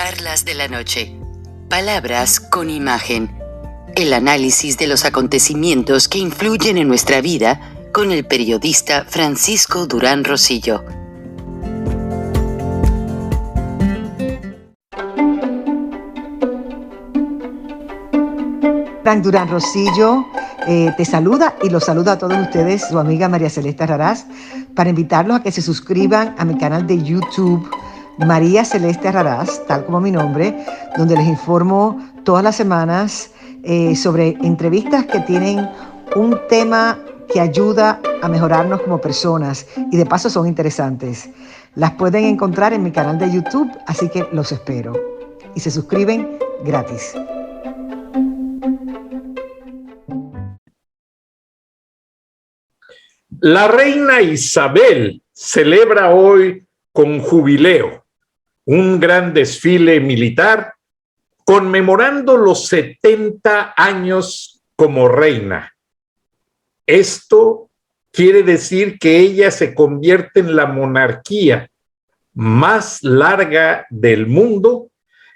Charlas de la noche. Palabras con imagen. El análisis de los acontecimientos que influyen en nuestra vida con el periodista Francisco Durán Rosillo. Frank Durán Rosillo te saluda y los saluda a todos ustedes, su amiga María Celeste Raraz, para invitarlos a que se suscriban a mi canal de YouTube, María Celeste Raraz, tal como mi nombre, donde les informo todas las semanas sobre entrevistas que tienen un tema que ayuda a mejorarnos como personas y de paso son interesantes. Las pueden encontrar en mi canal de YouTube, así que los espero. Y se suscriben gratis. La reina Isabel celebra hoy con jubileo un gran desfile militar conmemorando los 70 años como reina. Esto quiere decir que ella se convierte en la monarquía más larga del mundo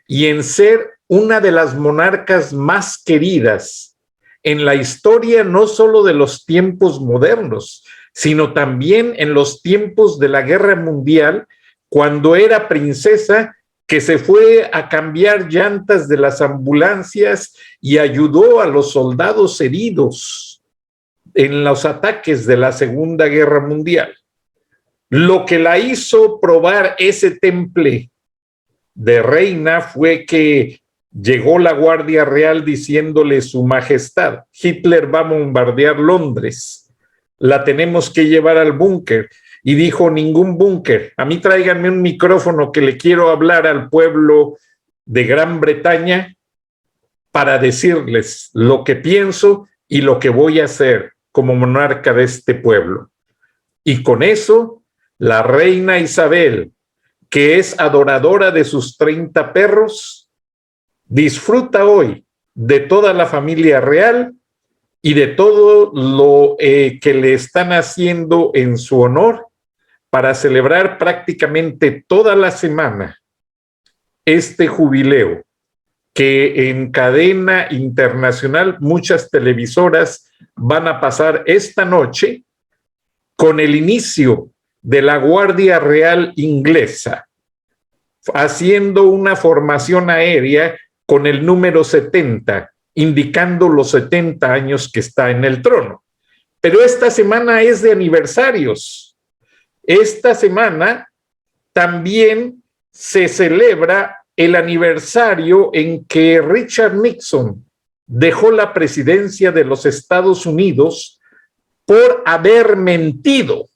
y en ser una de las monarcas más queridas en la historia, no solo de los tiempos modernos, sino también en los tiempos de la Guerra Mundial, cuando era princesa, que se fue a cambiar llantas de las ambulancias y ayudó a los soldados heridos en los ataques de la Segunda Guerra Mundial. Lo que la hizo probar ese temple de reina fue que llegó la Guardia Real diciéndole: Su Majestad, Hitler va a bombardear Londres, la tenemos que llevar al búnker. Y dijo: ningún búnker, a mí tráiganme un micrófono que le quiero hablar al pueblo de Gran Bretaña para decirles lo que pienso y lo que voy a hacer como monarca de este pueblo. Y con eso, la reina Isabel, que es adoradora de sus 30 perros, disfruta hoy de toda la familia real y de todo lo que le están haciendo en su honor para celebrar prácticamente toda la semana este jubileo que en cadena internacional muchas televisoras van a pasar esta noche con el inicio de la Guardia Real inglesa, haciendo una formación aérea con el número 70, indicando los 70 años que está en el trono. Pero esta semana es de aniversarios. Esta semana también se celebra el aniversario en que Richard Nixon dejó la presidencia de los Estados Unidos por haber mentido.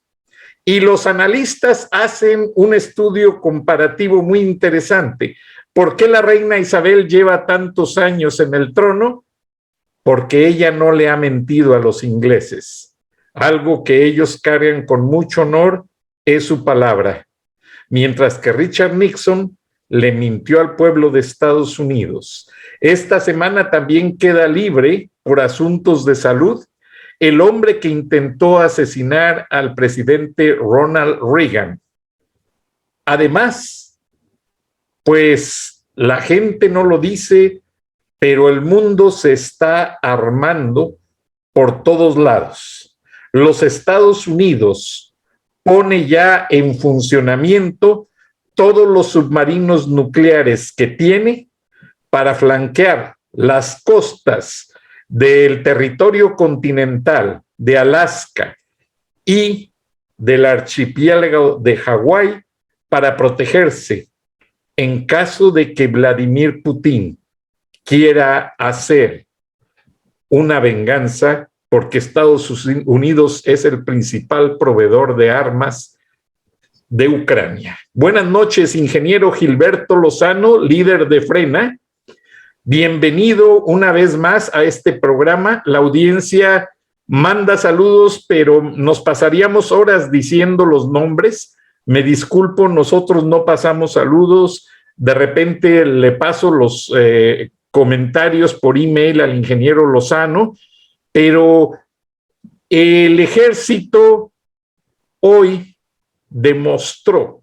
Y los analistas hacen un estudio comparativo muy interesante. ¿Por qué la reina Isabel lleva tantos años en el trono? Porque ella no le ha mentido a los ingleses. Algo que ellos cargan con mucho honor es su palabra. Mientras que Richard Nixon le mintió al pueblo de Estados Unidos. Esta semana también queda libre por asuntos de salud el hombre que intentó asesinar al presidente Ronald Reagan. Además, pues la gente no lo dice, pero el mundo se está armando por todos lados. Los Estados Unidos pone ya en funcionamiento todos los submarinos nucleares que tiene para flanquear las costas del territorio continental de Alaska y del archipiélago de Hawái para protegerse en caso de que Vladimir Putin quiera hacer una venganza, porque Estados Unidos es el principal proveedor de armas de Ucrania. Buenas noches, ingeniero Gilberto Lozano, líder de Frena. Bienvenido una vez más a este programa. La audiencia manda saludos, pero nos pasaríamos horas diciendo los nombres. Me disculpo, nosotros no pasamos saludos. De repente le paso los comentarios por email al ingeniero Lozano, pero el ejército hoy demostró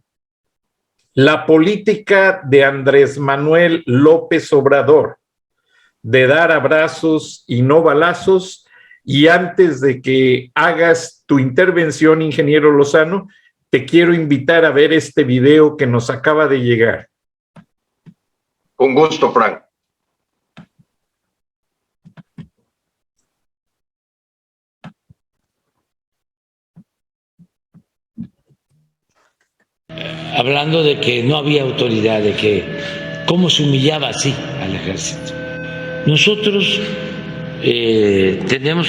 La política de Andrés Manuel López Obrador de dar abrazos y no balazos. Y antes de que hagas tu intervención, ingeniero Lozano, te quiero invitar a ver este video que nos acaba de llegar. Con gusto, Frank. Hablando de que no había autoridad, de que cómo se humillaba así al ejército. Nosotros tenemos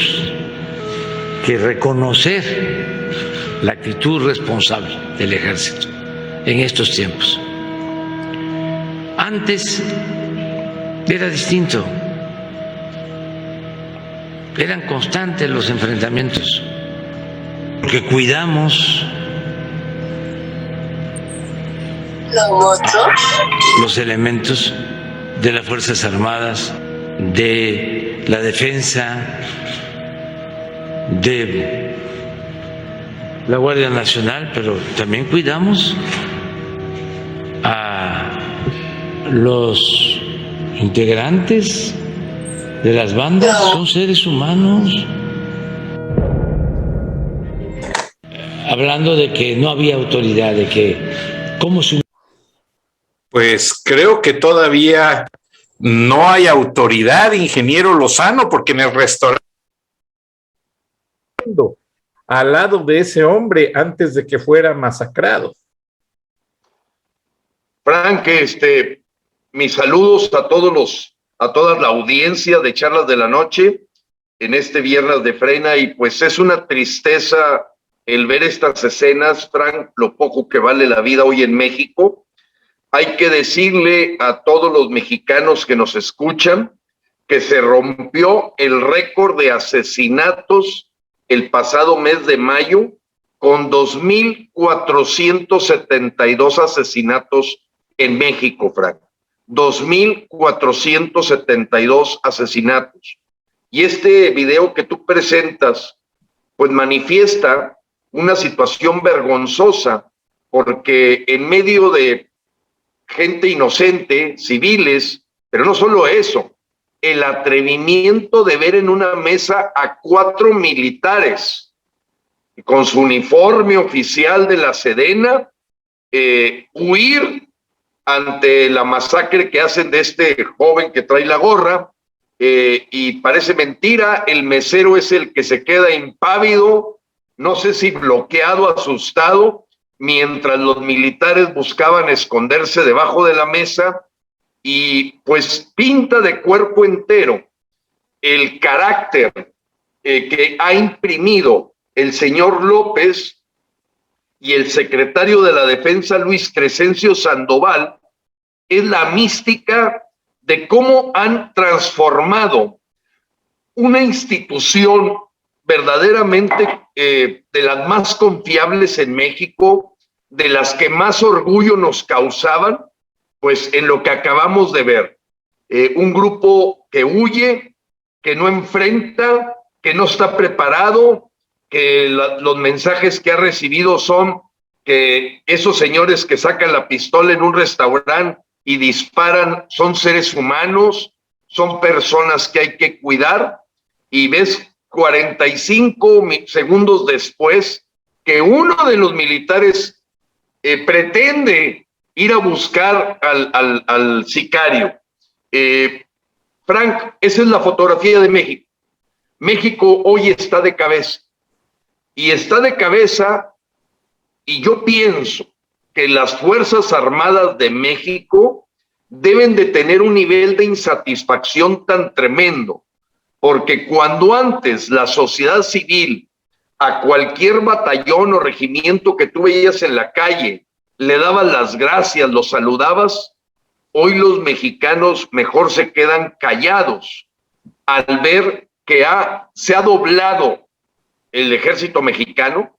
que reconocer la actitud responsable del ejército en estos tiempos. Antes era distinto, eran constantes los enfrentamientos, porque cuidamos los elementos de las Fuerzas Armadas, de la defensa, de la Guardia Nacional, pero también cuidamos a los integrantes de las bandas, son seres humanos. Hablando de que no había autoridad, de que cómo se... Pues creo que todavía no hay autoridad, ingeniero Lozano, porque en el restaurante al lado de ese hombre antes de que fuera masacrado. Frank, mis saludos a toda la audiencia de Charlas de la Noche en este viernes de Frena, y pues es una tristeza el ver estas escenas, Frank, lo poco que vale la vida hoy en México. Hay que decirle a todos los mexicanos que nos escuchan que se rompió el récord de asesinatos el pasado mes de mayo con 2,472 asesinatos en México, Frank. 2,472 asesinatos. Y este video que tú presentas, pues manifiesta una situación vergonzosa, porque en medio de gente inocente, civiles, pero no solo eso, el atrevimiento de ver en una mesa a 4 militares con su uniforme oficial de la Sedena, huir ante la masacre que hacen de este joven que trae la gorra, y parece mentira, el mesero es el que se queda impávido, no sé si bloqueado, asustado, mientras los militares buscaban esconderse debajo de la mesa, y pues pinta de cuerpo entero el carácter que ha imprimido el señor López y el secretario de la Defensa, Luis Crescencio Sandoval. Es la mística de cómo han transformado una institución verdaderamente de las más confiables en México, de las que más orgullo nos causaban, pues en lo que acabamos de ver. Un grupo que huye, que no enfrenta, que no está preparado, que los mensajes que ha recibido son que esos señores que sacan la pistola en un restaurante y disparan son seres humanos, son personas que hay que cuidar, y ves 45 segundos después que uno de los militares pretende ir a buscar al sicario. Frank, esa es la fotografía de México. México hoy está de cabeza, y está de cabeza, y yo pienso que las Fuerzas Armadas de México deben de tener un nivel de insatisfacción tan tremendo, porque cuando antes la sociedad civil a cualquier batallón o regimiento que tú veías en la calle le dabas las gracias, los saludabas, hoy los mexicanos mejor se quedan callados al ver que se ha doblado el ejército mexicano,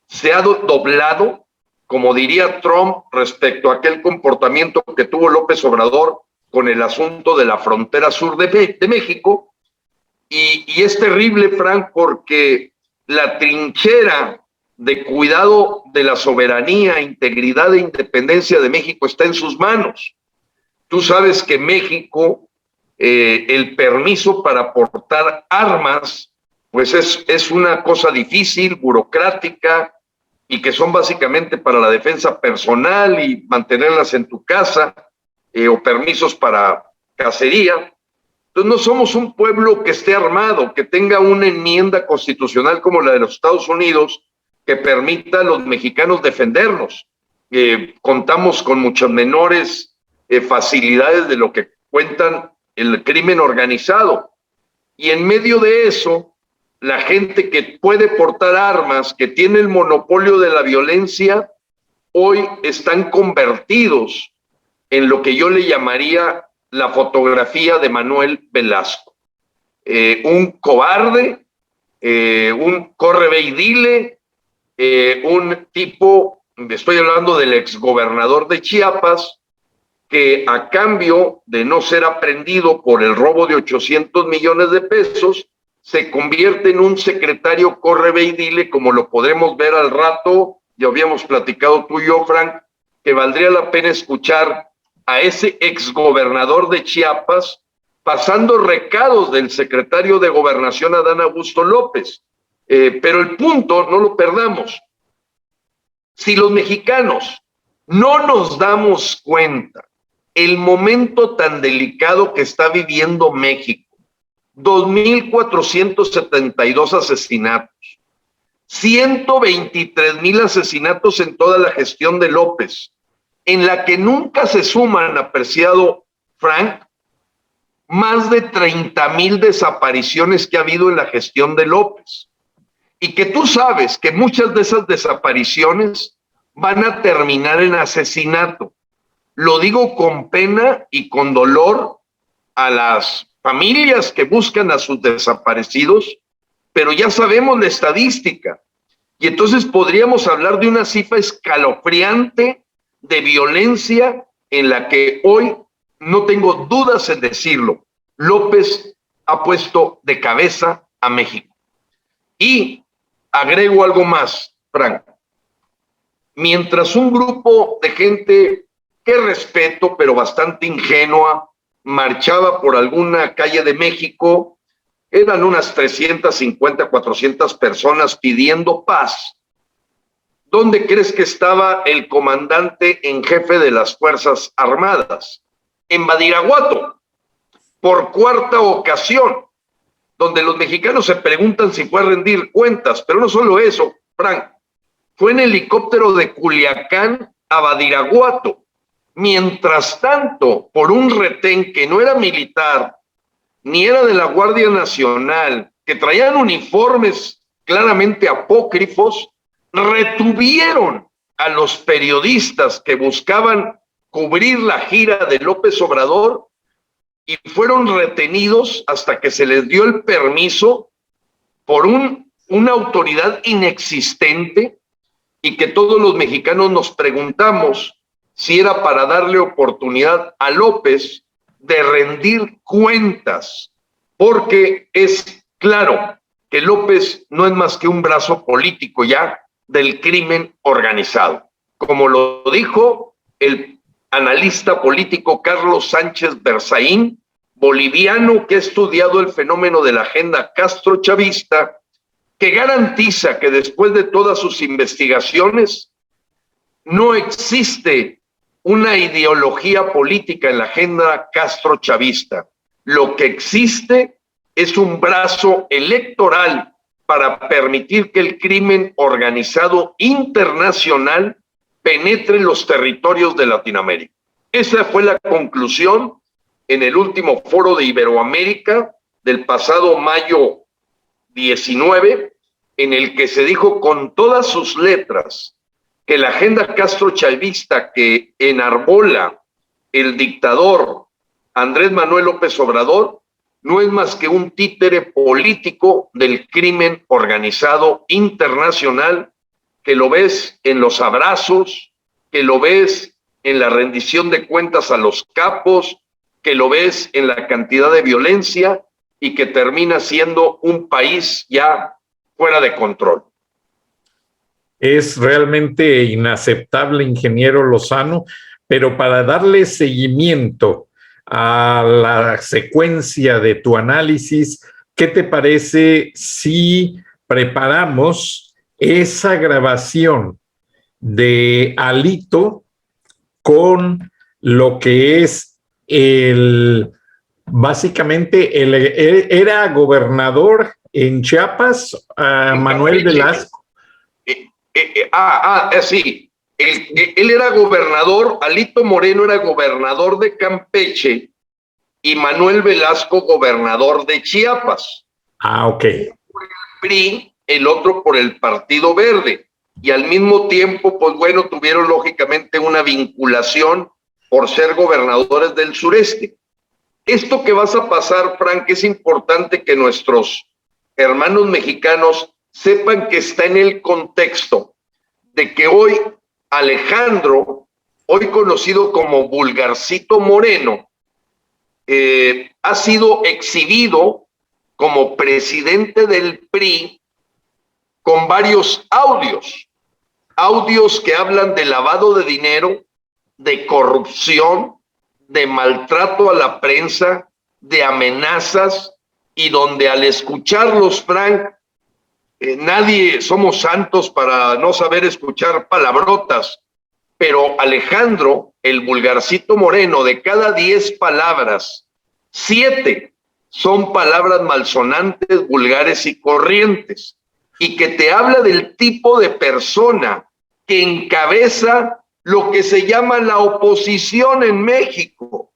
se ha doblado, como diría Trump, respecto a aquel comportamiento que tuvo López Obrador con el asunto de la frontera sur de México. Y es terrible, Frank, porque la trinchera de cuidado de la soberanía, integridad e independencia de México está en sus manos. Tú sabes que México, el permiso para portar armas, pues es una cosa difícil, burocrática, y que son básicamente para la defensa personal y mantenerlas en tu casa, o permisos para cacería. Entonces no somos un pueblo que esté armado, que tenga una enmienda constitucional como la de los Estados Unidos que permita a los mexicanos defendernos. Contamos con muchas menores facilidades de lo que cuentan el crimen organizado. Y en medio de eso, la gente que puede portar armas, que tiene el monopolio de la violencia, hoy están convertidos en lo que yo le llamaría la fotografía de Manuel Velasco. Un cobarde, un corre ve y dile, un tipo, estoy hablando del exgobernador de Chiapas, que a cambio de no ser aprendido por el robo de 800 millones de pesos, se convierte en un secretario corre ve y dile, como lo podremos ver al rato. Ya habíamos platicado tú y yo, Frank, que valdría la pena escuchar a ese exgobernador de Chiapas pasando recados del secretario de Gobernación, Adán Augusto López. Pero el punto, no lo perdamos, si los mexicanos no nos damos cuenta el momento tan delicado que está viviendo México, 2,472 asesinatos, 123,000 asesinatos en toda la gestión de López, en la que nunca se suman, apreciado Frank, más de 30,000 desapariciones que ha habido en la gestión de López. Y que tú sabes que muchas de esas desapariciones van a terminar en asesinato. Lo digo con pena y con dolor a las familias que buscan a sus desaparecidos, pero ya sabemos la estadística. Y entonces podríamos hablar de una cifra escalofriante de violencia en la que hoy, no tengo dudas en decirlo, López ha puesto de cabeza a México. Y agrego algo más, Frank. Mientras un grupo de gente que respeto, pero bastante ingenua, marchaba por alguna calle de México, eran unas 350, 400 personas pidiendo paz. ¿Dónde crees que estaba el comandante en jefe de las Fuerzas Armadas? En Badiraguato, por cuarta ocasión, donde los mexicanos se preguntan si fue a rendir cuentas. Pero no solo eso, Frank, fue en helicóptero de Culiacán a Badiraguato. Mientras tanto, por un retén que no era militar, ni era de la Guardia Nacional, que traían uniformes claramente apócrifos, retuvieron a los periodistas que buscaban cubrir la gira de López Obrador y fueron retenidos hasta que se les dio el permiso por una autoridad inexistente, y que todos los mexicanos nos preguntamos si era para darle oportunidad a López de rendir cuentas, porque es claro que López no es más que un brazo político ya del crimen organizado. Como lo dijo el analista político Carlos Sánchez Berzaín, boliviano que ha estudiado el fenómeno de la agenda castrochavista, que garantiza que después de todas sus investigaciones no existe una ideología política en la agenda castrochavista. Lo que existe es un brazo electoral para permitir que el crimen organizado internacional penetre en los territorios de Latinoamérica. Esa fue la conclusión en el último foro de Iberoamérica del pasado mayo 19, en el que se dijo con todas sus letras que la agenda castrochavista que enarbola el dictador Andrés Manuel López Obrador no es más que un títere político del crimen organizado internacional, que lo ves en los abrazos, que lo ves en la rendición de cuentas a los capos, que lo ves en la cantidad de violencia, y que termina siendo un país ya fuera de control. es realmente inaceptable, ingeniero Lozano, pero para darle seguimiento a la secuencia de tu análisis, ¿qué te parece si preparamos esa grabación de Alito con lo que es básicamente era gobernador en Chiapas, Manuel Velasco? Sí. Él era gobernador, Alito Moreno era gobernador de Campeche y Manuel Velasco gobernador de Chiapas. Ok. Por el PRI, el otro por el Partido Verde. Y al mismo tiempo, pues bueno, tuvieron lógicamente una vinculación por ser gobernadores del sureste. Esto que vas a pasar, Frank, es importante que nuestros hermanos mexicanos sepan que está en el contexto de que hoy Alejandro, hoy conocido como Vulgarcito Moreno, ha sido exhibido como presidente del PRI con varios audios que hablan de lavado de dinero, de corrupción, de maltrato a la prensa, de amenazas, y donde al escucharlos, Frank, nadie somos santos para no saber escuchar palabrotas, pero Alejandro, el Vulgarcito Moreno, de cada 10 palabras, 7 son palabras malsonantes, vulgares y corrientes, y que te habla del tipo de persona que encabeza lo que se llama la oposición en México.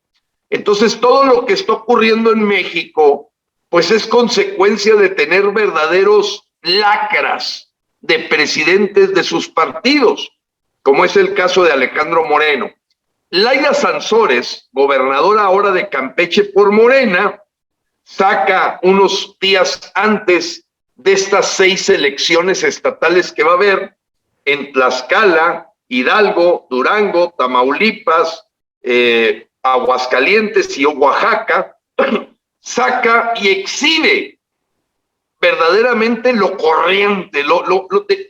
Entonces, todo lo que está ocurriendo en México, pues es consecuencia de tener verdaderos lacras de presidentes de sus partidos, como es el caso de Alejandro Moreno. Laida Sansores, gobernadora ahora de Campeche por Morena, saca unos días antes de estas 6 elecciones estatales que va a haber en Tlaxcala, Hidalgo, Durango, Tamaulipas, Aguascalientes y Oaxaca, saca y exhibe verdaderamente lo corriente,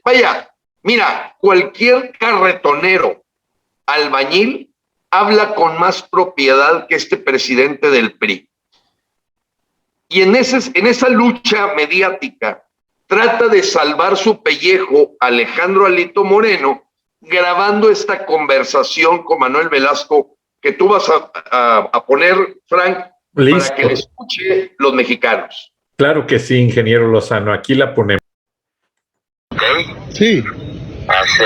vaya, mira, cualquier carretonero, albañil, habla con más propiedad que este presidente del PRI. Y en esa lucha mediática trata de salvar su pellejo Alejandro Alito Moreno, grabando esta conversación con Manuel Velasco que tú vas a poner, Frank, Listo. Para que le escuche los mexicanos. Claro que sí, ingeniero Lozano, aquí la ponemos. ¿Okay? Sí. Hace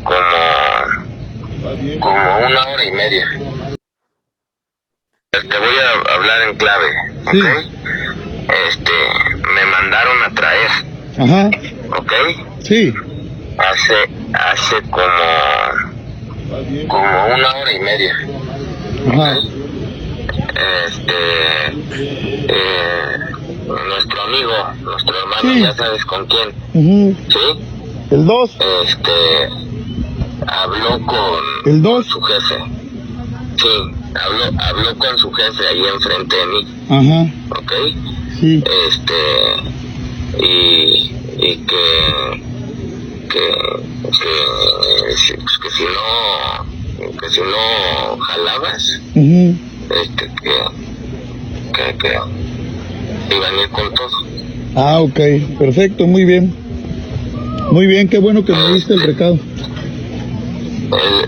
como 1 hora y media. Te voy a hablar en clave, Sí. ¿ok? Me mandaron a traer, Ajá. ¿ok? Sí. Hace como 1 hora y media. Ajá. Nuestro amigo, nuestro hermano, Sí. ya sabes con quién, Ujú. ¿sí? El 2. Habló con El 2. su jefe. Sí, habló con su jefe ahí enfrente de mí, Ajá. ¿ok? Sí. Y que si no jalabas, Ujú. que iban a ir con todo. Ah, ok. Perfecto, muy bien. Muy bien, qué bueno que me diste el recado. Él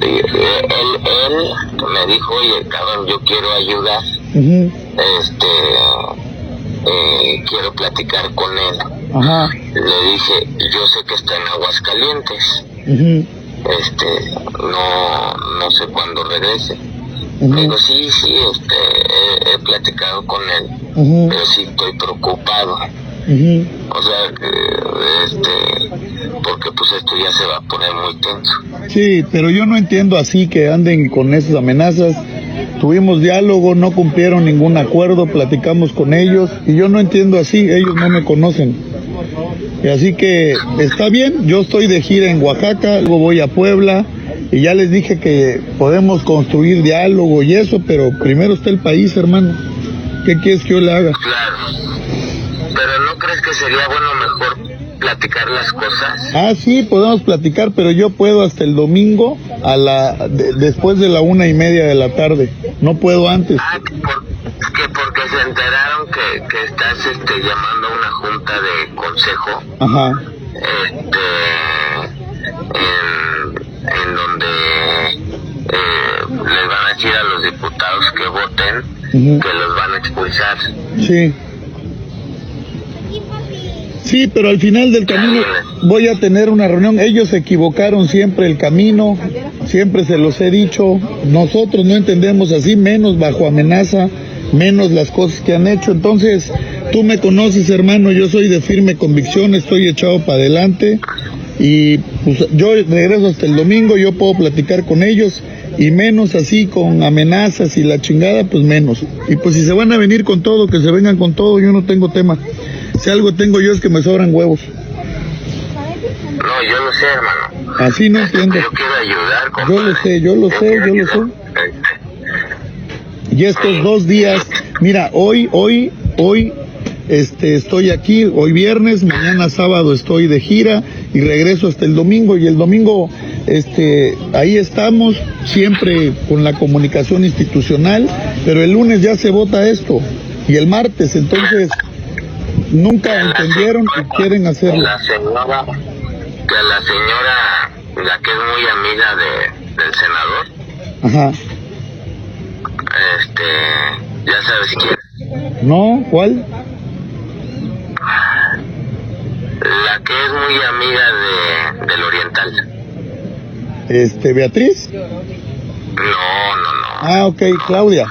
me dijo, oye, cabrón, yo quiero ayudar, Ujú. quiero platicar con él. Ajá. Le dije, yo sé que está en Aguascalientes, Ujú. no sé cuándo regrese. Ujú. Le digo, sí, he platicado con él, Ujú. pero sí estoy preocupado. Ujú. O sea, porque pues esto ya se va a poner muy tenso. Sí, pero yo no entiendo así que anden con esas amenazas. Tuvimos diálogo, no cumplieron ningún acuerdo, platicamos con ellos y yo no entiendo así, ellos no me conocen. Y así que está bien, yo estoy de gira en Oaxaca, luego voy a Puebla y ya les dije que podemos construir diálogo y eso, pero primero está el país, hermano. ¿Qué quieres que yo le haga? Claro. Pero ¿no crees que sería bueno mejor platicar las cosas? Ah, sí, podemos platicar, pero yo puedo hasta el domingo después de la 1:30 de la tarde. No puedo antes. Ah, porque se enteraron que estás llamando a una junta de consejo. Ajá. En donde les van a decir a los diputados que voten, que los van a expulsar. Sí. Sí, pero al final del camino voy a tener una reunión. Ellos se equivocaron siempre el camino, siempre se los he dicho. Nosotros no entendemos así, menos bajo amenaza, menos las cosas que han hecho. Entonces, tú me conoces, hermano, yo soy de firme convicción, estoy echado para adelante. Y pues yo regreso hasta el domingo, yo puedo platicar con ellos, y menos así con amenazas y la chingada, pues menos. Y pues si se van a venir con todo, que se vengan con todo, yo no tengo tema. Si algo tengo yo es que me sobran huevos. No, yo lo sé, hermano. Así no entiendo. Yo quiero ayudar, compadre. Yo lo sé. Y estos 2 días, mira, hoy estoy aquí, hoy viernes, mañana sábado estoy de gira y regreso hasta el domingo, y el domingo ahí estamos, siempre con la comunicación institucional, pero el lunes ya se vota esto, y el martes, entonces nunca entendieron y quieren hacerlo. La señora, la que es muy amiga del senador. Ajá. Ya sabes quién. ¿No? ¿Cuál? La que es muy amiga del Oriental. ¿Beatriz? No. Ah, ok, Claudia.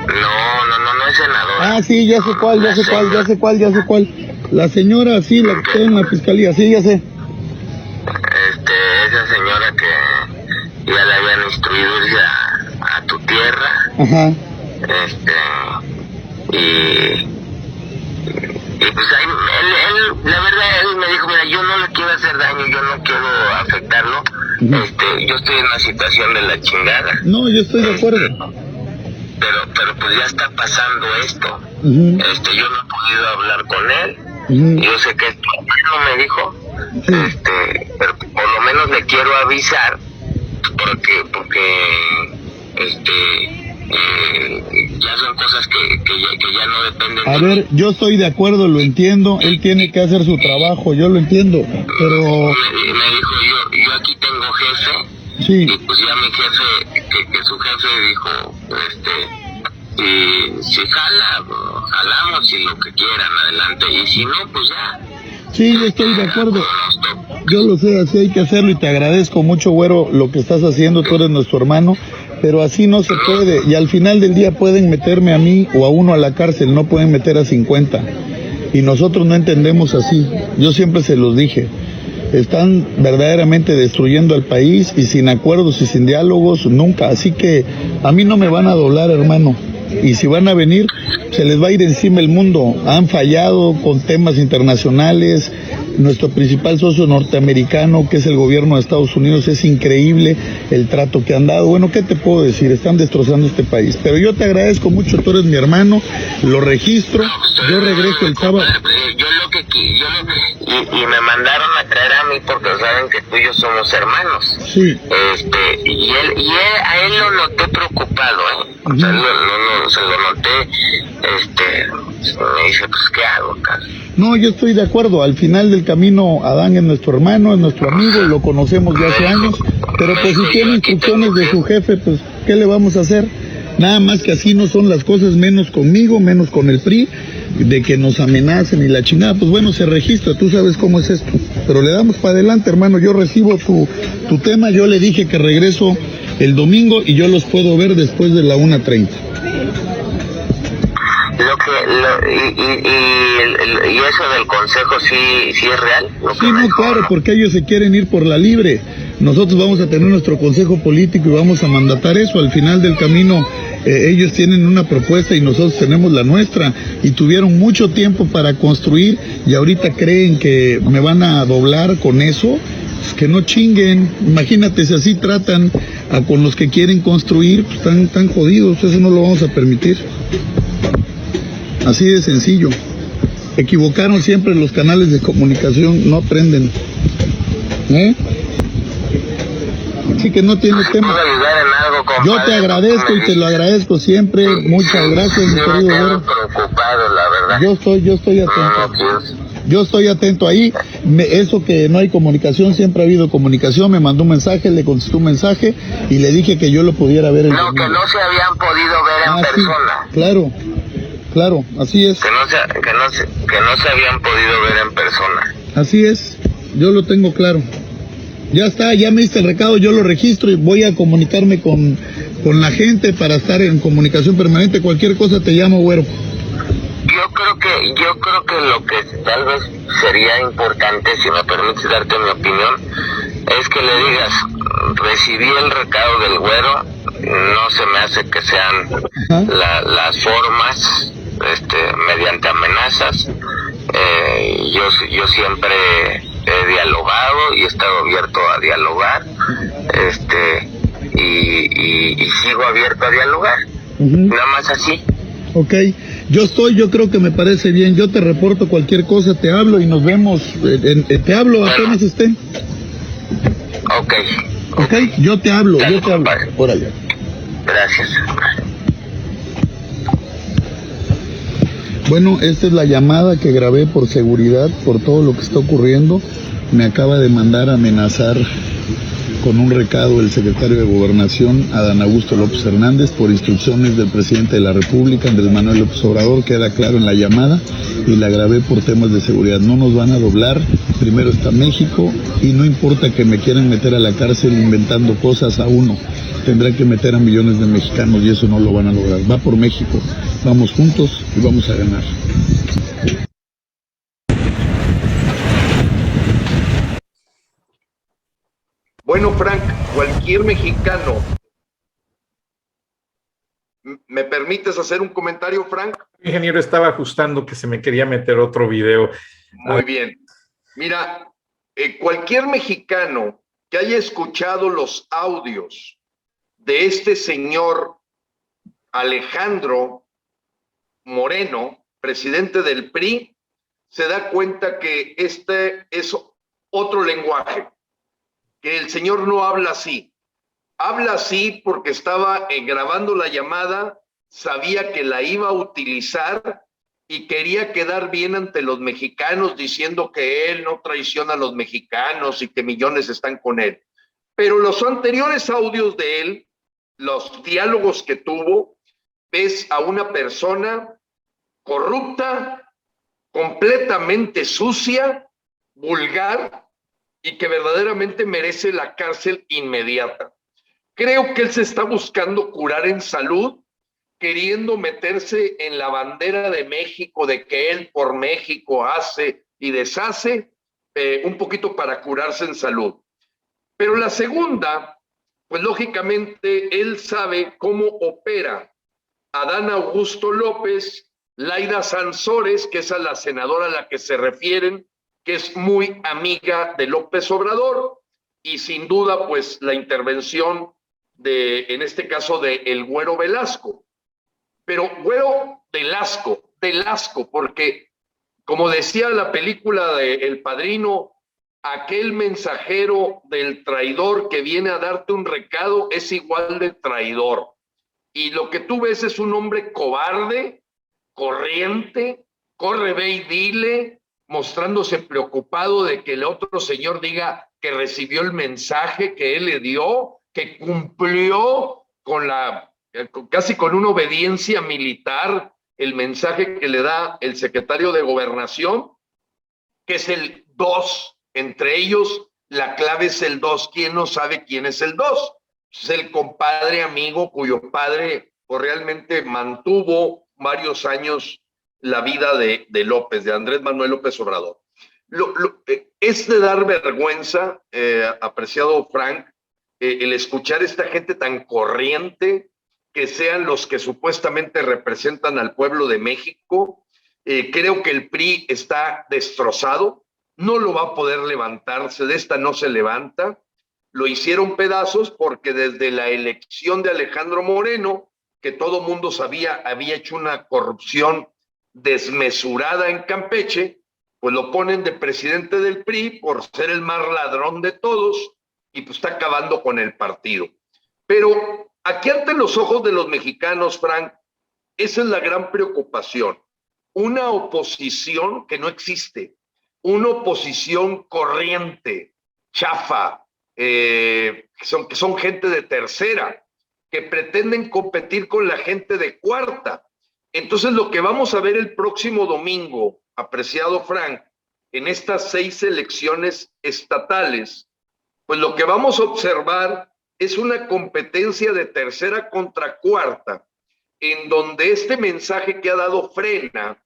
No es senadora. Ah, sí, ya sé cuál. La señora, sí, la que está en la fiscalía, sí, ya sé. Esa señora que ya le habían instruido irse a tu tierra. Ajá. Y pues ahí, él, la verdad, él me dijo, mira, yo no le quiero hacer daño, yo no quiero afectarlo. Yo estoy en una situación de la chingada. No, yo estoy de acuerdo. Pero pues ya está pasando esto. Yo no he podido hablar con él. Yo sé que tu hermano me dijo, pero por lo menos le quiero avisar, porque ya son cosas que ya no dependen de mí. A ver, yo estoy de acuerdo, lo entiendo, él tiene que hacer su trabajo, yo lo entiendo, pero... Me dijo, yo aquí tengo jefe, sí. Y pues ya mi jefe, que su jefe dijo, y si jalamos y lo que quieran, adelante, y si no, pues ya. Sí, yo estoy de acuerdo. Yo lo sé, así hay que hacerlo, y te agradezco mucho, güero, lo que estás haciendo, tú eres nuestro hermano, pero así no se puede, y al final del día pueden meterme a mí o a uno a la cárcel, no pueden meter a 50, y nosotros no entendemos así. Yo siempre se los dije, están verdaderamente destruyendo al país, y sin acuerdos y sin diálogos, nunca, así que a mí no me van a doblar, hermano. Y si van a venir, se les va a ir encima el mundo. Han fallado con temas internacionales. Nuestro principal socio norteamericano, que es el gobierno de Estados Unidos, es increíble el trato que han dado. Bueno, ¿qué te puedo decir? Están destrozando este país. Pero yo te agradezco mucho, tú eres mi hermano, lo registro, yo regreso el sábado. Y me mandaron a traer a mí porque saben que tú y yo somos hermanos. Sí. Y a él lo noté preocupado, O sea, se lo noté, me dice, pues, ¿qué hago, cara? No, yo estoy de acuerdo. Al final del camino, Adán es nuestro hermano, es nuestro amigo, lo conocemos de hace años, pero pues si tiene instrucciones de su jefe, pues, ¿qué le vamos a hacer? Nada más que así no son las cosas, menos conmigo, menos con el PRI, de que nos amenacen y la chingada. Pues bueno, se registra, tú sabes cómo es esto. Pero le damos para adelante, hermano. Yo recibo tu tema, yo le dije que regreso el domingo y yo los puedo ver después de la 1:30. Y eso del consejo sí es real. Sí, no, claro, porque ellos se quieren ir por la libre. Nosotros vamos a tener nuestro consejo político y vamos a mandatar eso. Al final del camino, ellos tienen una propuesta y nosotros tenemos la nuestra, y tuvieron mucho tiempo para construir y ahorita creen que me van a doblar con eso. Pues que no chinguen. Imagínate, si así tratan con los que quieren construir, pues están jodidos. Eso no lo vamos a permitir. Así de sencillo. equivocaron siempre los canales de comunicación, no aprenden. Así que no tiene tema. ¿Puedo ayudar en algo, compadre? Yo te agradezco y te lo agradezco siempre. Muchas gracias, mi querido me quedo güero. preocupado, la verdad. Yo estoy atento. Yo estoy atento ahí. Eso que no hay comunicación, siempre ha habido comunicación. Me mandó un mensaje, le contesté un mensaje y le dije que yo lo pudiera ver el No, domingo. que no se habían podido ver en persona. Sí, claro, así es. Que no se habían podido ver en persona. Así es, yo lo tengo claro. Ya está, ya me diste el recado, yo lo registro y voy a comunicarme con la gente para estar en comunicación permanente. Cualquier cosa te llamo, güero. Yo creo que lo que tal vez sería importante, si me permites darte mi opinión, es que le digas, recibí el recado del güero, no se me hace que sean las formas, mediante amenazas. Yo siempre he dialogado y he estado abierto a dialogar, y sigo abierto a dialogar, nada más así. Ok, yo creo que me parece bien, yo te reporto cualquier cosa, te hablo y nos vemos, te hablo apenas esté. Ok, yo te hablo, compadre. Órale. Gracias. Bueno, esta es la llamada que grabé por seguridad, por todo lo que está ocurriendo. Me acaba de mandar a amenazar con un recado el secretario de Gobernación, Adán Augusto López Hernández, por instrucciones del presidente de la República, Andrés Manuel López Obrador. Queda claro en la llamada y la grabé por temas de seguridad. No nos van a doblar, primero está México y no importa que me quieran meter a la cárcel inventando cosas a uno. Tendrán que meter a millones de mexicanos y eso no lo van a lograr. Va por México, vamos juntos y vamos a ganar. Bueno, Frank, cualquier mexicano. ¿Me permites hacer un comentario, Frank? Ingeniero, estaba ajustando que se me quería meter otro video. Muy bien. Mira, cualquier mexicano que haya escuchado los audios de este señor Alejandro Moreno, presidente del PRI, se da cuenta que este es otro lenguaje, que el señor no habla así. Habla así porque estaba grabando la llamada, sabía que la iba a utilizar y quería quedar bien ante los mexicanos diciendo que él no traiciona a los mexicanos y que millones están con él. Pero los anteriores audios de él, los diálogos que tuvo, ves a una persona corrupta, completamente sucia, vulgar y que verdaderamente merece la cárcel inmediata. Creo que él se está buscando curar en salud, queriendo meterse en la bandera de México, de que él por México hace y deshace, un poquito para curarse en salud. Pero la segunda, pues lógicamente él sabe cómo opera Adán Augusto López, Laida Sansores, que es a la senadora a la que se refieren, que es muy amiga de López Obrador, y sin duda, pues la intervención en este caso, de el Güero Velasco. Pero Güero Velasco, porque como decía la película de El Padrino, aquel mensajero del traidor que viene a darte un recado es igual de traidor. Y lo que tú ves es un hombre cobarde, corriente, corre, ve y dile, mostrándose preocupado de que el otro señor diga que recibió el mensaje que él le dio, que cumplió casi con una obediencia militar el mensaje que le da el secretario de Gobernación, que es el 2. Entre ellos, la clave es el 2. ¿Quién no sabe quién es el 2? Es el compadre amigo cuyo padre pues, realmente mantuvo varios años la vida de López, de Andrés Manuel López Obrador. Es de dar vergüenza, apreciado Frank, el escuchar a esta gente tan corriente, que sean los que supuestamente representan al pueblo de México. Creo que el PRI está destrozado, no lo va a poder levantarse, de esta no se levanta. Lo hicieron pedazos porque desde la elección de Alejandro Moreno, que todo mundo sabía había hecho una corrupción desmesurada en Campeche, pues lo ponen de presidente del PRI por ser el más ladrón de todos y pues está acabando con el partido. Pero aquí ante los ojos de los mexicanos, Frank, esa es la gran preocupación. Una oposición que no existe, una oposición corriente, chafa, que son gente de tercera, que pretenden competir con la gente de cuarta. Entonces lo que vamos a ver el próximo domingo, apreciado Frank, en estas 6 elecciones estatales, pues lo que vamos a observar es una competencia de tercera contra cuarta, en donde este mensaje que ha dado Frena,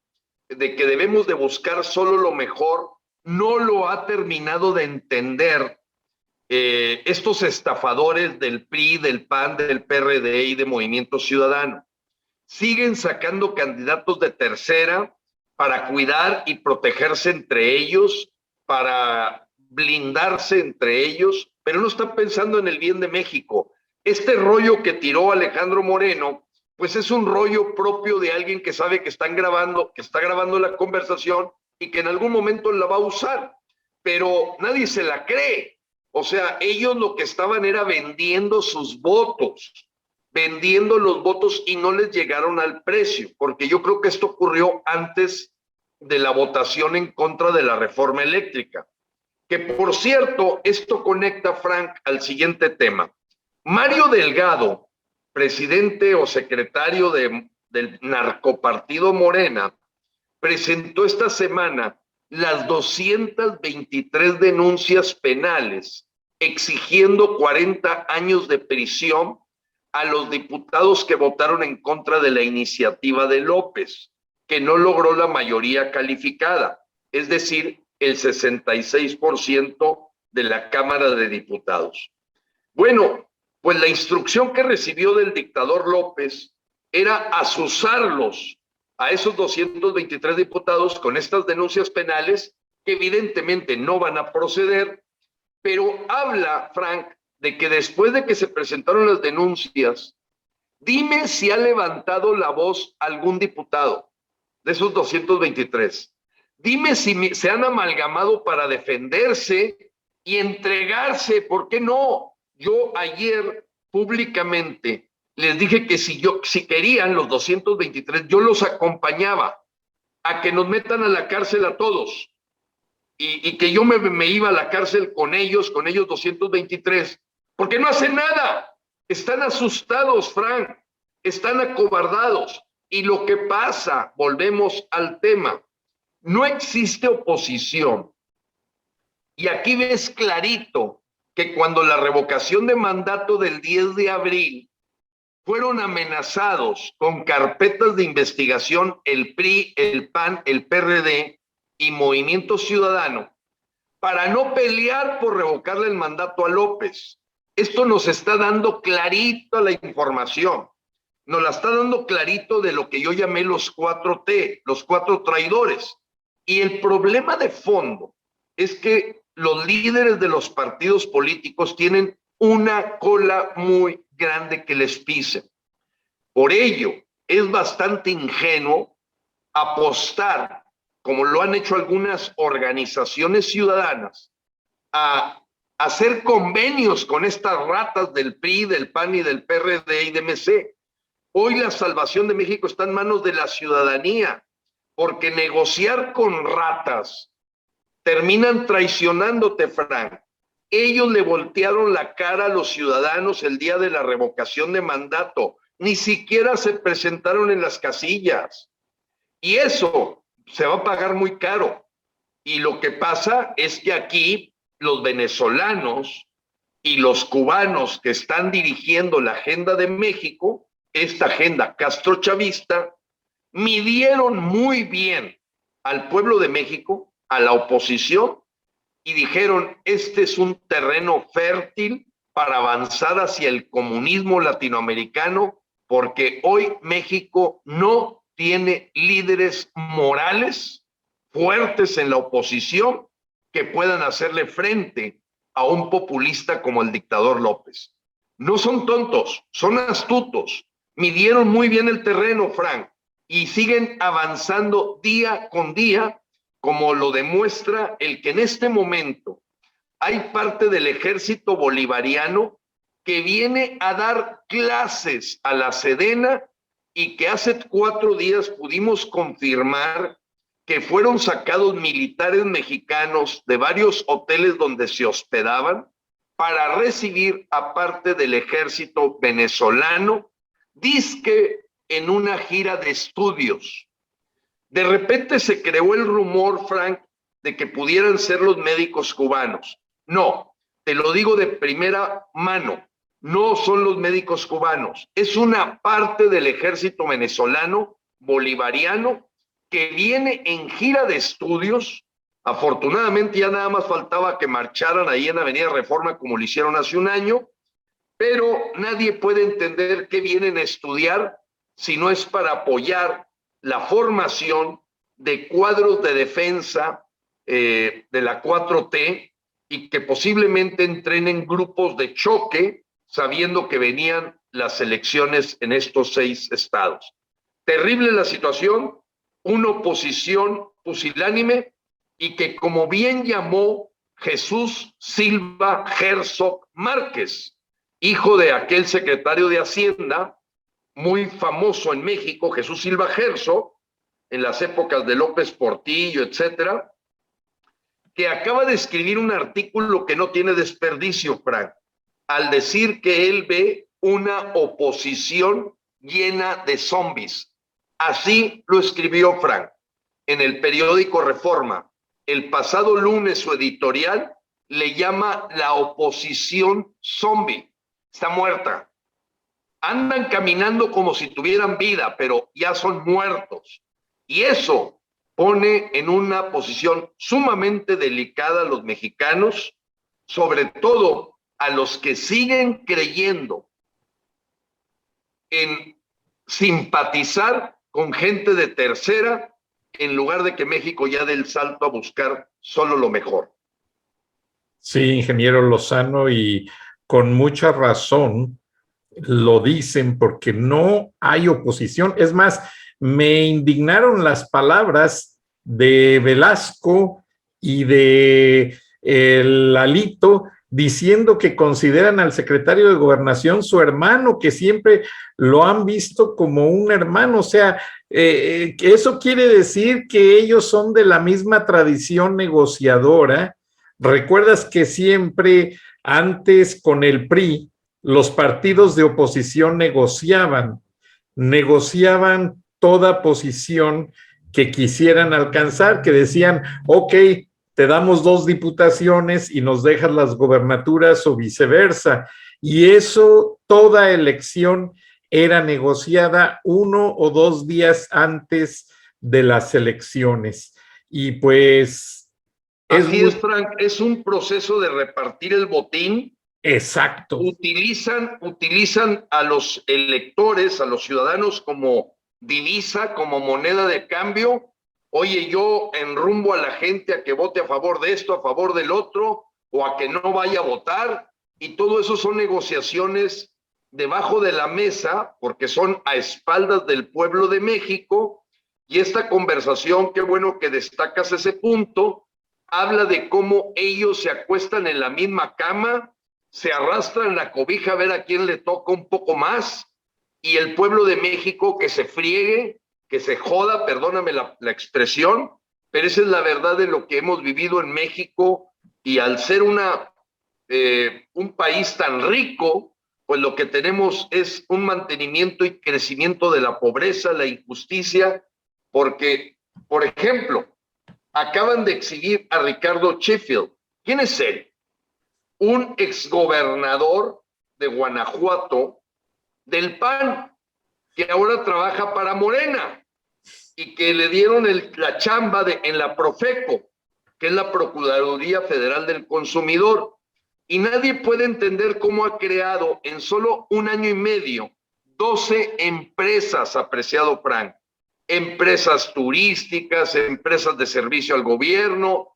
de que debemos de buscar solo lo mejor, no lo ha terminado de entender estos estafadores del PRI, del PAN, del PRD y de Movimiento Ciudadano. Siguen sacando candidatos de tercera para cuidar y protegerse entre ellos, para blindarse entre ellos, pero no están pensando en el bien de México. Este rollo que tiró Alejandro Moreno, pues es un rollo propio de alguien que sabe que está grabando la conversación y que en algún momento la va a usar, pero nadie se la cree. O sea, ellos lo que estaban era vendiendo sus votos, vendiendo los votos y no les llegaron al precio, porque yo creo que esto ocurrió antes de la votación en contra de la reforma eléctrica. Que por cierto, esto conecta, Frank, al siguiente tema. Mario Delgado, presidente o secretario del narcopartido Morena, presentó esta semana las 223 denuncias penales exigiendo 40 años de prisión a los diputados que votaron en contra de la iniciativa de López, que no logró la mayoría calificada, es decir, el 66% de la Cámara de Diputados. Bueno, pues la instrucción que recibió del dictador López era azuzarlos a esos 223 diputados con estas denuncias penales que evidentemente no van a proceder, pero habla, Frank, de que después de que se presentaron las denuncias, dime si ha levantado la voz algún diputado de esos 223. Dime si se han amalgamado para defenderse y entregarse, ¿por qué no? Yo ayer públicamente les dije que si querían los 223, yo los acompañaba a que nos metan a la cárcel a todos y que yo me iba a la cárcel con ellos 223, porque no hacen nada, están asustados, Frank, están acobardados. Y lo que pasa, volvemos al tema, no existe oposición. Y aquí ves clarito que cuando la revocación de mandato del 10 de abril fueron amenazados con carpetas de investigación el PRI, el PAN, el PRD y Movimiento Ciudadano para no pelear por revocarle el mandato a López. Esto nos está dando clarito la información, nos la está dando clarito de lo que yo llamé los 4T, los 4 traidores. Y el problema de fondo es que los líderes de los partidos políticos tienen una cola muy grande que les pisen. Por ello, es bastante ingenuo apostar, como lo han hecho algunas organizaciones ciudadanas, a hacer convenios con estas ratas del PRI, del PAN y del PRD y de MC. Hoy la salvación de México está en manos de la ciudadanía, porque negociar con ratas terminan traicionándote, Frank. Ellos le voltearon la cara a los ciudadanos el día de la revocación de mandato. Ni siquiera se presentaron en las casillas. Y eso se va a pagar muy caro. Y lo que pasa es que aquí los venezolanos y los cubanos que están dirigiendo la agenda de México, esta agenda castrochavista, midieron muy bien al pueblo de México, a la oposición, y dijeron, este es un terreno fértil para avanzar hacia el comunismo latinoamericano, porque hoy México no tiene líderes morales fuertes en la oposición que puedan hacerle frente a un populista como el dictador López. No son tontos, son astutos. Midieron muy bien el terreno, Frank, y siguen avanzando día con día, como lo demuestra el que en este momento hay parte del ejército bolivariano que viene a dar clases a la Sedena y que hace 4 días pudimos confirmar que fueron sacados militares mexicanos de varios hoteles donde se hospedaban para recibir a parte del ejército venezolano, dizque en una gira de estudios. De repente se creó el rumor, Frank, de que pudieran ser los médicos cubanos. No, te lo digo de primera mano, no son los médicos cubanos, es una parte del ejército venezolano bolivariano que viene en gira de estudios. Afortunadamente ya nada más faltaba que marcharan ahí en Avenida Reforma como lo hicieron hace un año, pero nadie puede entender qué vienen a estudiar si no es para apoyar la formación de cuadros de defensa de la 4T y que posiblemente entrenen grupos de choque sabiendo que venían las elecciones en estos 6 estados. Terrible la situación, una oposición pusilánime y que, como bien llamó Jesús Silva Herzog Márquez, hijo de aquel secretario de Hacienda muy famoso en México, Jesús Silva Herzog, en las épocas de López Portillo, etcétera, que acaba de escribir un artículo que no tiene desperdicio, Frank, al decir que él ve una oposición llena de zombies. Así lo escribió Frank en el periódico Reforma. El pasado lunes su editorial le llama la oposición zombie. Está muerta. Andan caminando como si tuvieran vida, pero ya son muertos. Y eso pone en una posición sumamente delicada a los mexicanos, sobre todo a los que siguen creyendo en simpatizar con gente de tercera en lugar de que México ya dé el salto a buscar solo lo mejor. Sí, ingeniero Lozano, y con mucha razón lo dicen porque no hay oposición. Es más, me indignaron las palabras de Velasco y de Alito diciendo que consideran al secretario de Gobernación su hermano, que siempre lo han visto como un hermano. O sea, eso quiere decir que ellos son de la misma tradición negociadora. ¿Recuerdas que siempre antes con el PRI los partidos de oposición negociaban toda posición que quisieran alcanzar, que decían, ok, te damos 2 diputaciones y nos dejas las gobernaturas o viceversa? Y eso, toda elección era negociada 1 o 2 días antes de las elecciones. Y pues... Así es, Frank, es un proceso de repartir el botín. Exacto. Utilizan a los electores, a los ciudadanos como divisa, como moneda de cambio. Oye, yo enrumbo a la gente a que vote a favor de esto, a favor del otro, o a que no vaya a votar. Y todo eso son negociaciones debajo de la mesa, porque son a espaldas del pueblo de México. Y esta conversación, qué bueno que destacas ese punto, habla de cómo ellos se acuestan en la misma cama, se arrastran la cobija a ver a quién le toca un poco más, y el pueblo de México que se friegue, que se joda, perdóname la expresión, pero esa es la verdad de lo que hemos vivido en México, y al ser un país tan rico, pues lo que tenemos es un mantenimiento y crecimiento de la pobreza, la injusticia, porque, por ejemplo, acaban de exhibir a Ricardo Sheffield. ¿Quién es él? Un exgobernador de Guanajuato del PAN, que ahora trabaja para Morena y que le dieron la chamba en la Profeco, que es la Procuraduría Federal del Consumidor. Y nadie puede entender cómo ha creado en solo 1 año y medio 12 empresas, apreciado Frank. Empresas turísticas, empresas de servicio al gobierno,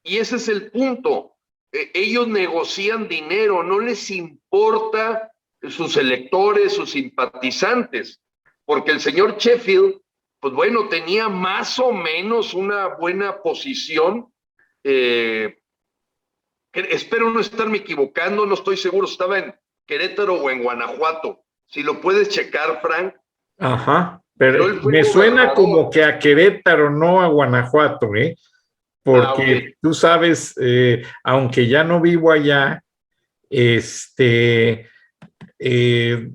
y ese es el punto. Ellos negocian dinero, no les importa sus electores, sus simpatizantes, porque el señor Sheffield pues bueno, tenía más o menos una buena posición. Espero no estarme equivocando, no estoy seguro, estaba en Querétaro o en Guanajuato. Si lo puedes checar, Frank. Ajá, pero él fue me suena gobernador. como que a Querétaro, no a Guanajuato, ¿eh? Porque okay. tú sabes, aunque ya no vivo allá,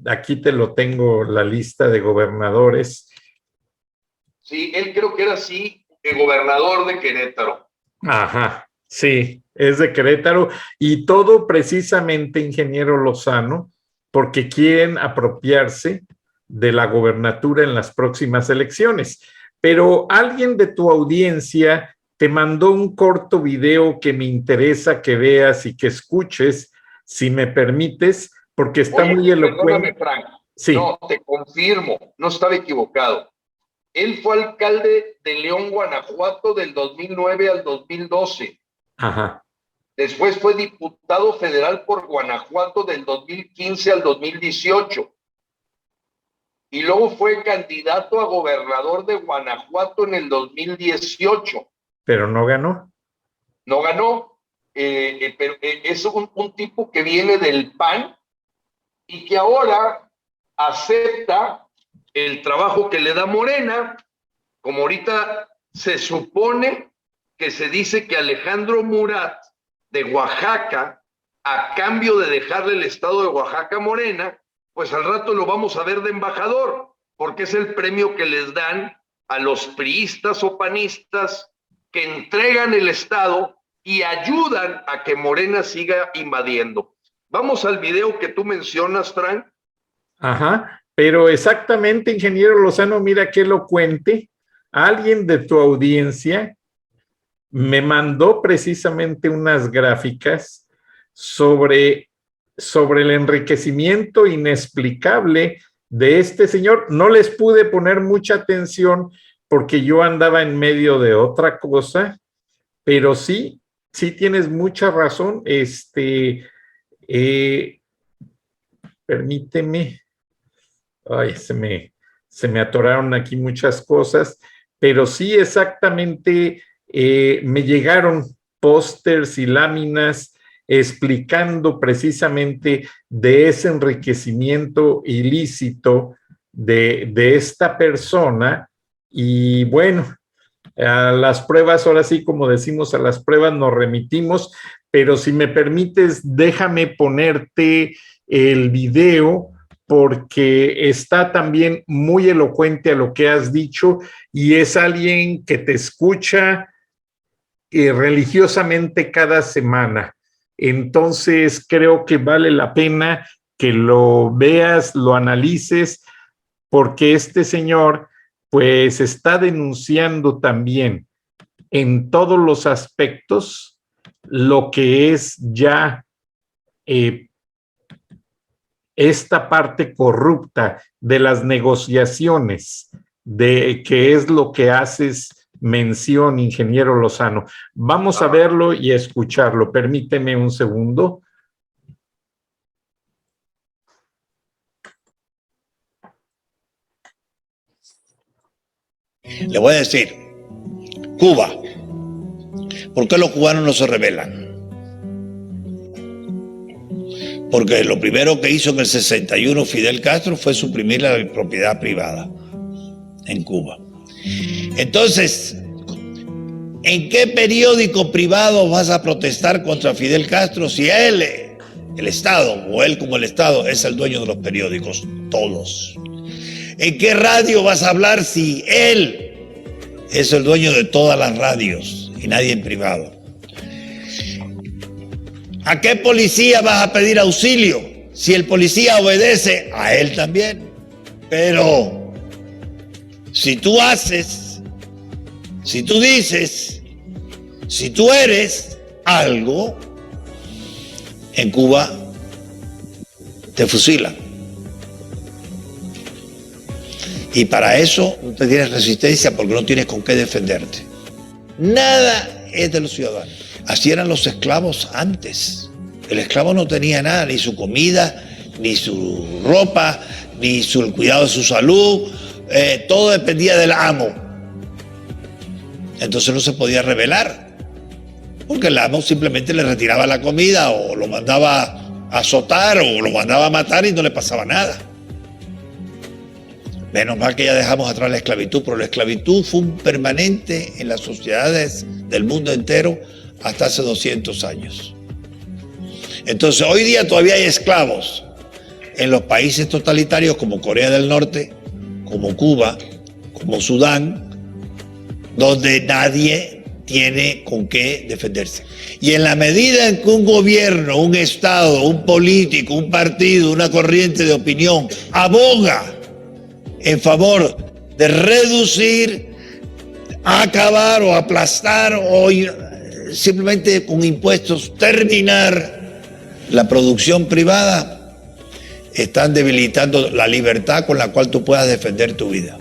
aquí te lo tengo, la lista de gobernadores. Sí, él creo que era así, el gobernador de Querétaro. Ajá, sí, es de Querétaro, y todo precisamente, ingeniero Lozano, porque quieren apropiarse de la gobernatura en las próximas elecciones. Pero alguien de tu audiencia te mandó un corto video que me interesa que veas y que escuches, si me permites, porque está muy elocuente. Perdóname, Frank. Sí. No, te confirmo, no estaba equivocado. Él fue alcalde de León, Guanajuato, del 2009 al 2012. Ajá. Después fue diputado federal por Guanajuato del 2015 al 2018. Y luego fue candidato a gobernador de Guanajuato en el 2018. Pero no ganó. No ganó, pero es un tipo que viene del PAN y que ahora acepta el trabajo que le da Morena, como ahorita se supone que se dice que Alejandro Murat de Oaxaca, a cambio de dejarle el estado de Oaxaca a Morena, pues al rato lo vamos a ver de embajador, porque es el premio que les dan a los priistas o panistas que entregan el estado y ayudan a que Morena siga invadiendo. Vamos al video que tú mencionas, Frank. Ajá, pero exactamente, ingeniero Lozano, mira qué elocuente. Alguien de tu audiencia me mandó precisamente unas gráficas sobre el enriquecimiento inexplicable de este señor. No les pude poner mucha atención porque yo andaba en medio de otra cosa, pero sí tienes mucha razón. Permíteme. Ay, se me atoraron aquí muchas cosas, pero sí exactamente me llegaron pósters y láminas explicando precisamente de ese enriquecimiento ilícito de esta persona. Y bueno, a las pruebas, ahora sí, como decimos, a las pruebas nos remitimos, pero si me permites, déjame ponerte el video, porque está también muy elocuente a lo que has dicho y es alguien que te escucha religiosamente cada semana. Entonces creo que vale la pena que lo veas, lo analices, porque este señor pues está denunciando también en todos los aspectos lo que es ya esta parte corrupta de las negociaciones, de que es lo que haces mención, ingeniero Lozano. Vamos a verlo y a escucharlo. Permíteme un segundo. Le voy a decir, Cuba, ¿por qué los cubanos no se rebelan? Porque lo primero que hizo en el 61 Fidel Castro fue suprimir la propiedad privada en Cuba. Entonces, ¿en qué periódico privado vas a protestar contra Fidel Castro si él, el Estado, o él como el Estado, es el dueño de los periódicos? Todos. ¿En qué radio vas a hablar si él es el dueño de todas las radios y nadie en privado? ¿A qué policía vas a pedir auxilio si el policía obedece a él también? Pero si tú haces, si tú dices, si tú eres algo, en Cuba te fusilan. Y para eso no te tienes resistencia porque no tienes con qué defenderte. Nada es de los ciudadanos. Así eran los esclavos antes. El esclavo no tenía nada, ni su comida, ni su ropa, ni el cuidado de su salud, todo dependía del amo. Entonces no se podía rebelar, porque el amo simplemente le retiraba la comida o lo mandaba a azotar o lo mandaba a matar y no le pasaba nada. Menos mal que ya dejamos atrás la esclavitud, pero la esclavitud fue un permanente en las sociedades del mundo entero hasta hace 200 años. Entonces hoy día todavía hay esclavos en los países totalitarios como Corea del Norte, como Cuba, como Sudán, donde nadie tiene con qué defenderse. Y en la medida en que un gobierno, un Estado, un político, un partido, una corriente de opinión aboga en favor de reducir, acabar o aplastar o simplemente con impuestos terminar la producción privada, están debilitando la libertad con la cual tú puedas defender tu vida.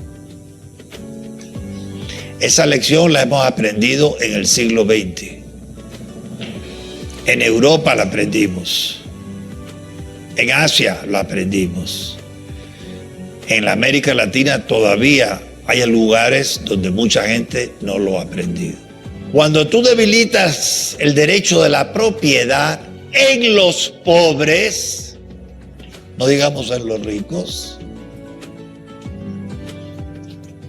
Esa lección la hemos aprendido en el siglo XX. En Europa la aprendimos. En Asia la aprendimos. En la América Latina todavía hay lugares donde mucha gente no lo ha aprendido. Cuando tú debilitas el derecho de la propiedad en los pobres, no digamos en los ricos,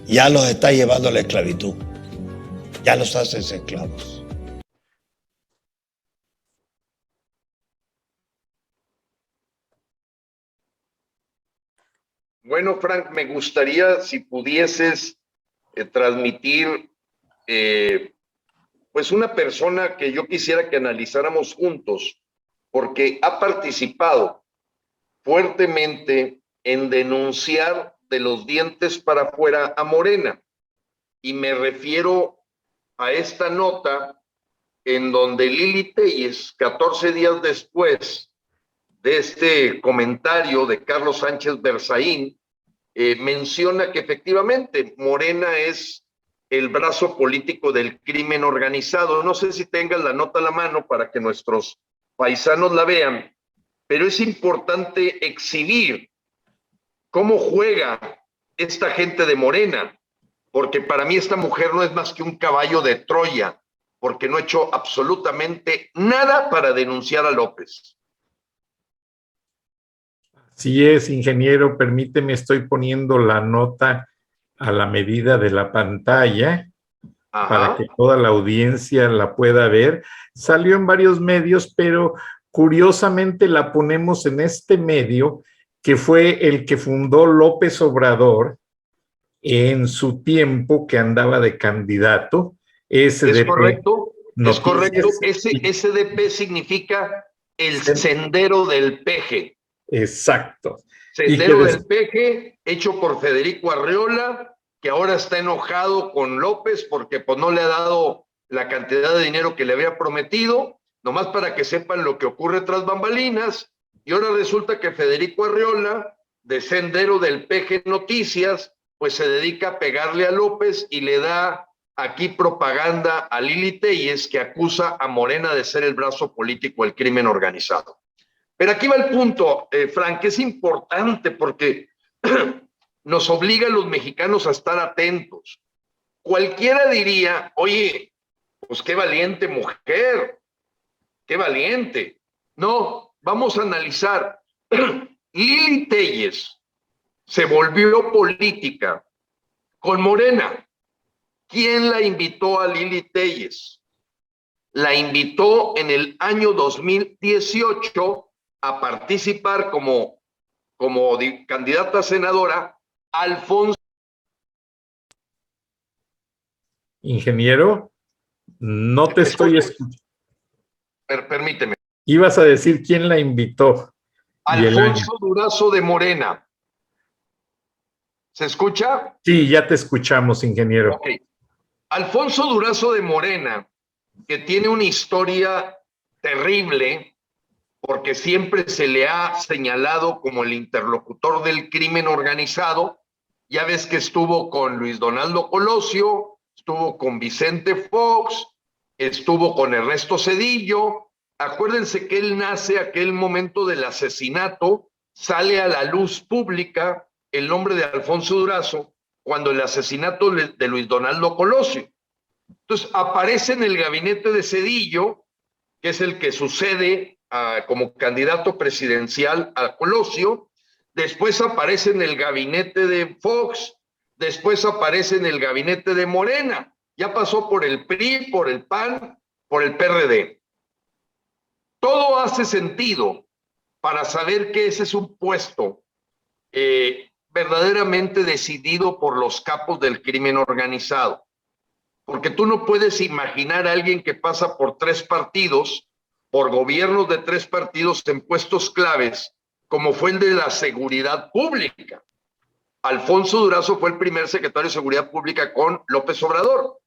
ya los está llevando a la esclavitud. Ya los haces esclavos. Bueno, Frank, me gustaría si pudieses transmitir pues una persona que yo quisiera que analizáramos juntos, porque ha participado fuertemente en denunciar de los dientes para afuera a Morena. Y me refiero a esta nota en donde Lili Téllez, 14 días después de este comentario de Carlos Sánchez Berzaín, menciona que efectivamente Morena es el brazo político del crimen organizado. No sé si tengas la nota a la mano para que nuestros paisanos la vean, pero es importante exhibir cómo juega esta gente de Morena, porque para mí esta mujer no es más que un caballo de Troya, porque no ha hecho absolutamente nada para denunciar a López. Así es, ingeniero, permíteme, estoy poniendo la nota a la medida de la pantalla. Ajá. Para que toda la audiencia la pueda ver. Salió en varios medios, pero curiosamente la ponemos en este medio que fue el que fundó López Obrador en su tiempo que andaba de candidato. SDP. Es correcto, es correcto. SDP significa el sendero del peje. Exacto. Sendero del peje, hecho por Federico Arreola, que ahora está enojado con López porque pues no le ha dado la cantidad de dinero que le había prometido, nomás para que sepan lo que ocurre tras bambalinas. Y ahora resulta que Federico Arreola, de Sendero del Peje Noticias, pues se dedica a pegarle a López y le da aquí propaganda a Lili Téllez, que acusa a Morena de ser el brazo político del crimen organizado. Pero aquí va el punto, Frank, que es importante porque nos obliga a los mexicanos a estar atentos. Cualquiera diría, oye, pues qué valiente mujer, qué valiente. No, vamos a analizar. Lili Téllez se volvió política con Morena. ¿Quién la invitó a Lili Téllez? La invitó en el año 2018 a participar como candidata a senadora Alfonso. Ingeniero, no te estoy escuchando. Permíteme. Ibas a decir quién la invitó. Alfonso Durazo de Morena. ¿Se escucha? Sí, ya te escuchamos, ingeniero. Ok. Alfonso Durazo de Morena, que tiene una historia terrible, porque siempre se le ha señalado como el interlocutor del crimen organizado. Ya ves que estuvo con Luis Donaldo Colosio, estuvo con Vicente Fox, estuvo con Ernesto Zedillo. Acuérdense que él nace aquel momento del asesinato, sale a la luz pública el nombre de Alfonso Durazo, cuando el asesinato de Luis Donaldo Colosio. Entonces aparece en el gabinete de Zedillo, que es el que sucede como candidato presidencial a Colosio, después aparece en el gabinete de Fox, después aparece en el gabinete de Morena, ya pasó por el PRI, por el PAN, por el PRD. Todo hace sentido para saber que ese es un puesto verdaderamente decidido por los capos del crimen organizado. Porque tú no puedes imaginar a alguien que pasa por 3 partidos, por gobiernos de 3 partidos en puestos claves, como fue el de la seguridad pública. Alfonso Durazo fue el primer secretario de Seguridad Pública con López Obrador.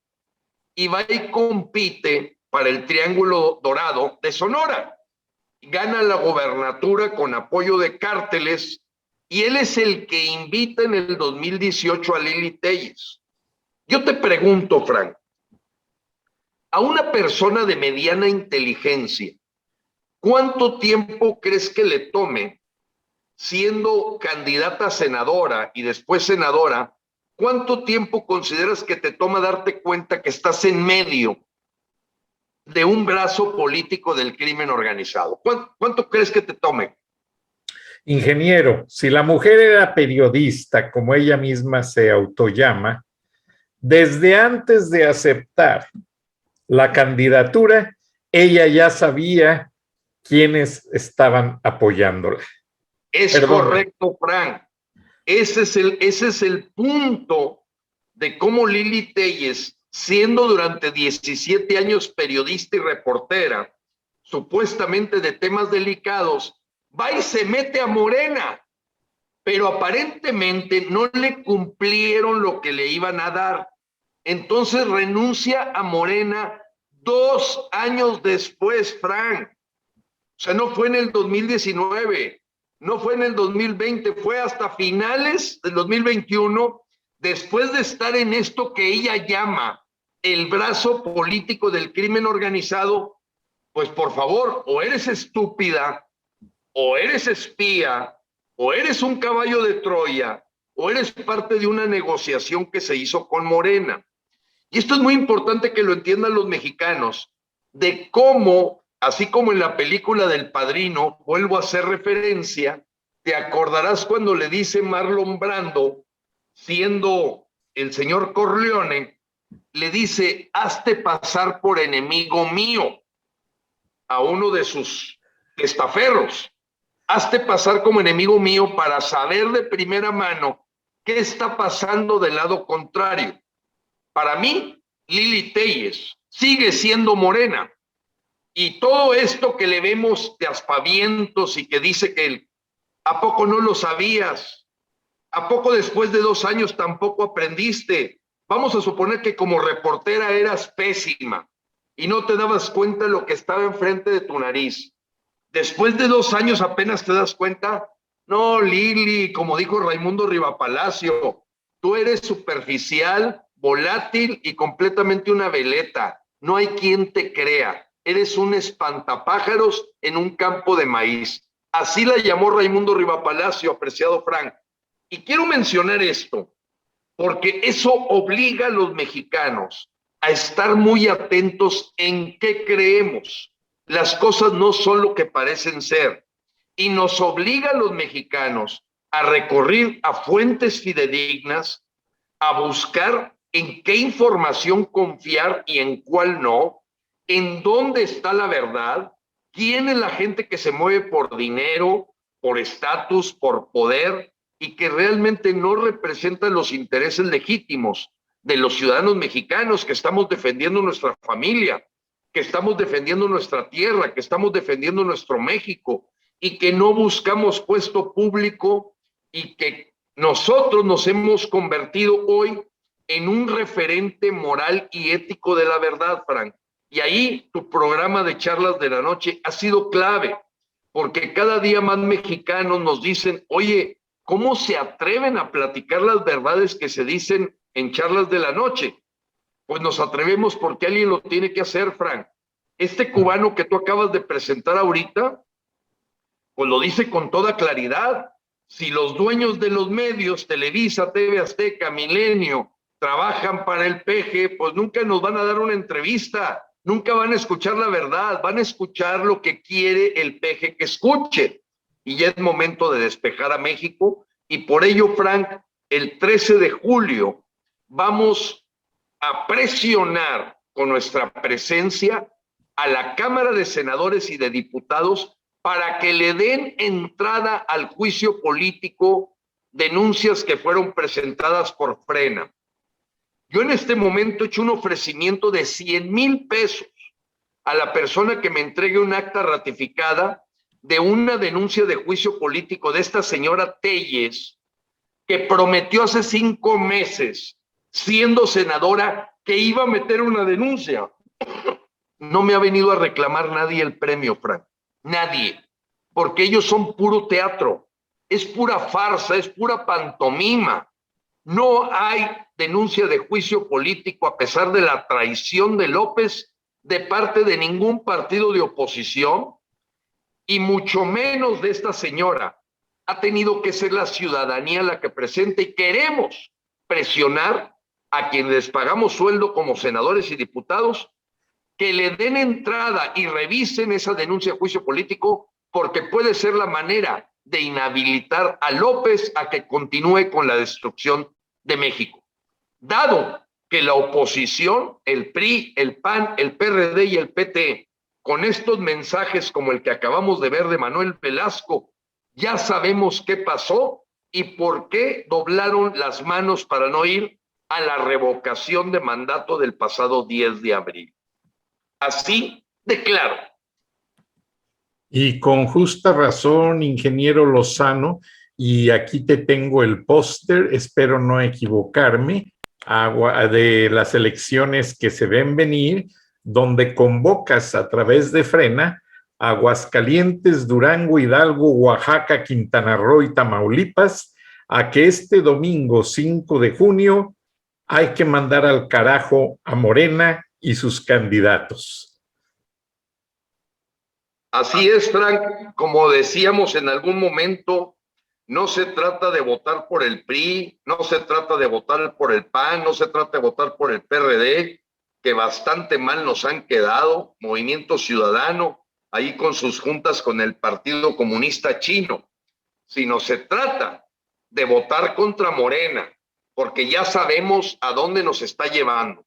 Y va y compite para el Triángulo Dorado de Sonora. Gana la gobernatura con apoyo de cárteles y él es el que invita en el 2018 a Lili Téllez. Yo te pregunto, Frank, a una persona de mediana inteligencia, ¿cuánto tiempo crees que le tome siendo candidata a senadora y después senadora? ¿Cuánto tiempo consideras que te toma darte cuenta que estás en medio de un brazo político del crimen organizado? ¿Cuánto crees que te tome? Ingeniero, si la mujer era periodista, como ella misma se autollama, desde antes de aceptar la candidatura, ella ya sabía quiénes estaban apoyándola. Es correcto, Frank. Ese es el punto de cómo Lili Téllez, siendo durante 17 años periodista y reportera, supuestamente de temas delicados, va y se mete a Morena, pero aparentemente no le cumplieron lo que le iban a dar. Entonces renuncia a Morena 2 años después, Frank. O sea, no fue en el 2019, no fue en el 2020, fue hasta finales del 2021, después de estar en esto que ella llama el brazo político del crimen organizado. Pues por favor, o eres estúpida, o eres espía, o eres un caballo de Troya, o eres parte de una negociación que se hizo con Morena. Y esto es muy importante que lo entiendan los mexicanos, de cómo, así como en la película del Padrino, vuelvo a hacer referencia, te acordarás cuando le dice Marlon Brando, siendo el señor Corleone, le dice, hazte pasar por enemigo mío a uno de sus testaferros. Hazte pasar como enemigo mío para saber de primera mano qué está pasando del lado contrario. Para mí, Lili Téllez sigue siendo Morena. Y todo esto que le vemos de aspavientos y que dice que él, ¿a poco no lo sabías? ¿A poco después de 2 años tampoco aprendiste? Vamos a suponer que como reportera eras pésima y no te dabas cuenta de lo que estaba enfrente de tu nariz. Después de 2 años apenas te das cuenta. No, Lili, como dijo Raimundo Rivapalacio, tú eres superficial, volátil y completamente una veleta. No hay quien te crea. Eres un espantapájaros en un campo de maíz. Así la llamó Raimundo Rivapalacio, apreciado Frank. Y quiero mencionar esto, porque eso obliga a los mexicanos a estar muy atentos en qué creemos. Las cosas no son lo que parecen ser. Y nos obliga a los mexicanos a recurrir a fuentes fidedignas, a buscar en qué información confiar y en cuál no, en dónde está la verdad, quién es la gente que se mueve por dinero, por estatus, por poder, y que realmente no representa los intereses legítimos de los ciudadanos mexicanos que estamos defendiendo nuestra familia, que estamos defendiendo nuestra tierra, que estamos defendiendo nuestro México, y que no buscamos puesto público, y que nosotros nos hemos convertido hoy en un referente moral y ético de la verdad, Frank. Y ahí tu programa de charlas de la noche ha sido clave, porque cada día más mexicanos nos dicen, oye, ¿cómo se atreven a platicar las verdades que se dicen en charlas de la noche? Pues nos atrevemos porque alguien lo tiene que hacer, Frank. Este cubano que tú acabas de presentar ahorita, pues lo dice con toda claridad. Si los dueños de los medios, Televisa, TV Azteca, Milenio, trabajan para el PG, pues nunca nos van a dar una entrevista, nunca van a escuchar la verdad, van a escuchar lo que quiere el PG que escuche. Y ya es momento de despejar a México, y por ello, Frank, el 13 de julio vamos a presionar con nuestra presencia a la Cámara de Senadores y de Diputados para que le den entrada al juicio político denuncias que fueron presentadas por Frena. Yo en este momento he hecho un ofrecimiento de 100,000 pesos a la persona que me entregue un acta ratificada de una denuncia de juicio político de esta señora Telles, que prometió hace 5 meses, siendo senadora, que iba a meter una denuncia. No me ha venido a reclamar nadie el premio, Frank. Nadie, porque ellos son puro teatro, es pura farsa, es pura pantomima. No hay denuncia de juicio político a pesar de la traición de López de parte de ningún partido de oposición, y mucho menos de esta señora. Ha tenido que ser la ciudadanía la que presente, y queremos presionar a quienes les pagamos sueldo como senadores y diputados que le den entrada y revisen esa denuncia de juicio político, porque puede ser la manera de inhabilitar a López a que continúe con la destrucción de México. Dado que la oposición, el PRI, el PAN, el PRD y el PT, con estos mensajes como el que acabamos de ver de Manuel Velasco, ya sabemos qué pasó y por qué doblaron las manos para no ir a la revocación de mandato del pasado 10 de abril. Así de claro. Y con justa razón, ingeniero Lozano, y aquí te tengo el póster, espero no equivocarme, de las elecciones que se ven venir, donde convocas a través de Frena a Aguascalientes, Durango, Hidalgo, Oaxaca, Quintana Roo y Tamaulipas, a que este domingo 5 de junio hay que mandar al carajo a Morena y sus candidatos. Así es, Frank. Como decíamos en algún momento, no se trata de votar por el PRI, no se trata de votar por el PAN, no se trata de votar por el PRD, que bastante mal nos han quedado, Movimiento Ciudadano, ahí con sus juntas con el Partido Comunista Chino, sino se trata de votar contra Morena, porque ya sabemos a dónde nos está llevando,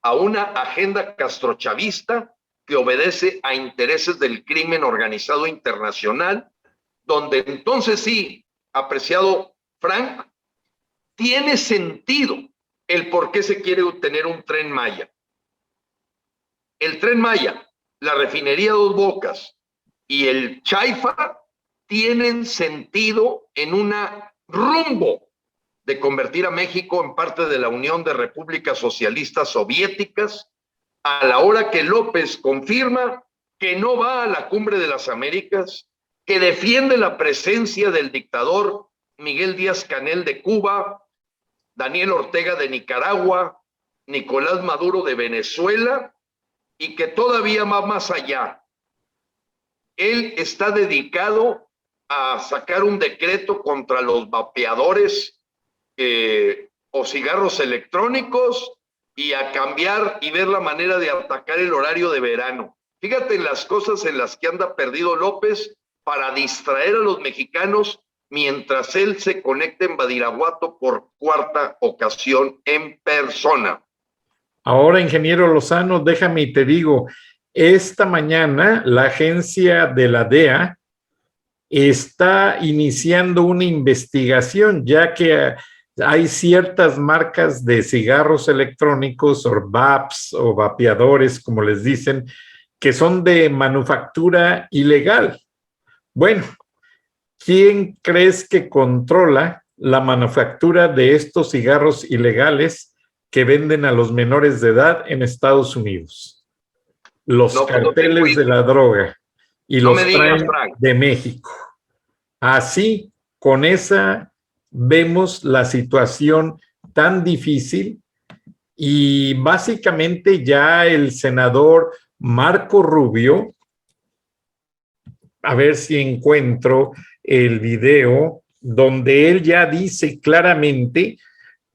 a una agenda castrochavista que obedece a intereses del crimen organizado internacional, donde entonces sí, apreciado Frank, tiene sentido el por qué se quiere tener un Tren Maya. El Tren Maya, la refinería Dos Bocas y el Chaifa tienen sentido en un rumbo de convertir a México en parte de la Unión de Repúblicas Socialistas Soviéticas, a la hora que López confirma que no va a la Cumbre de las Américas, que defiende la presencia del dictador Miguel Díaz-Canel de Cuba, Daniel Ortega de Nicaragua, Nicolás Maduro de Venezuela, y que todavía va más allá. Él está dedicado a sacar un decreto contra los vapeadores o cigarros electrónicos, y a cambiar y ver la manera de atacar el horario de verano. Fíjate en las cosas en las que anda perdido López para distraer a los mexicanos mientras él se conecta en Badiraguato por 4ª ocasión en persona. Ahora, ingeniero Lozano, déjame y te digo, esta mañana la agencia de la DEA está iniciando una investigación, ya que hay ciertas marcas de cigarros electrónicos o vapes o vapeadores, como les dicen, que son de manufactura ilegal. Bueno, ¿quién crees que controla la manufactura de estos cigarros ilegales que venden a los menores de edad en Estados Unidos? Los carteles de la droga, y los traen de México. Así, con esa vemos la situación tan difícil, y básicamente ya el senador Marco Rubio, a ver si encuentro el video donde él ya dice claramente,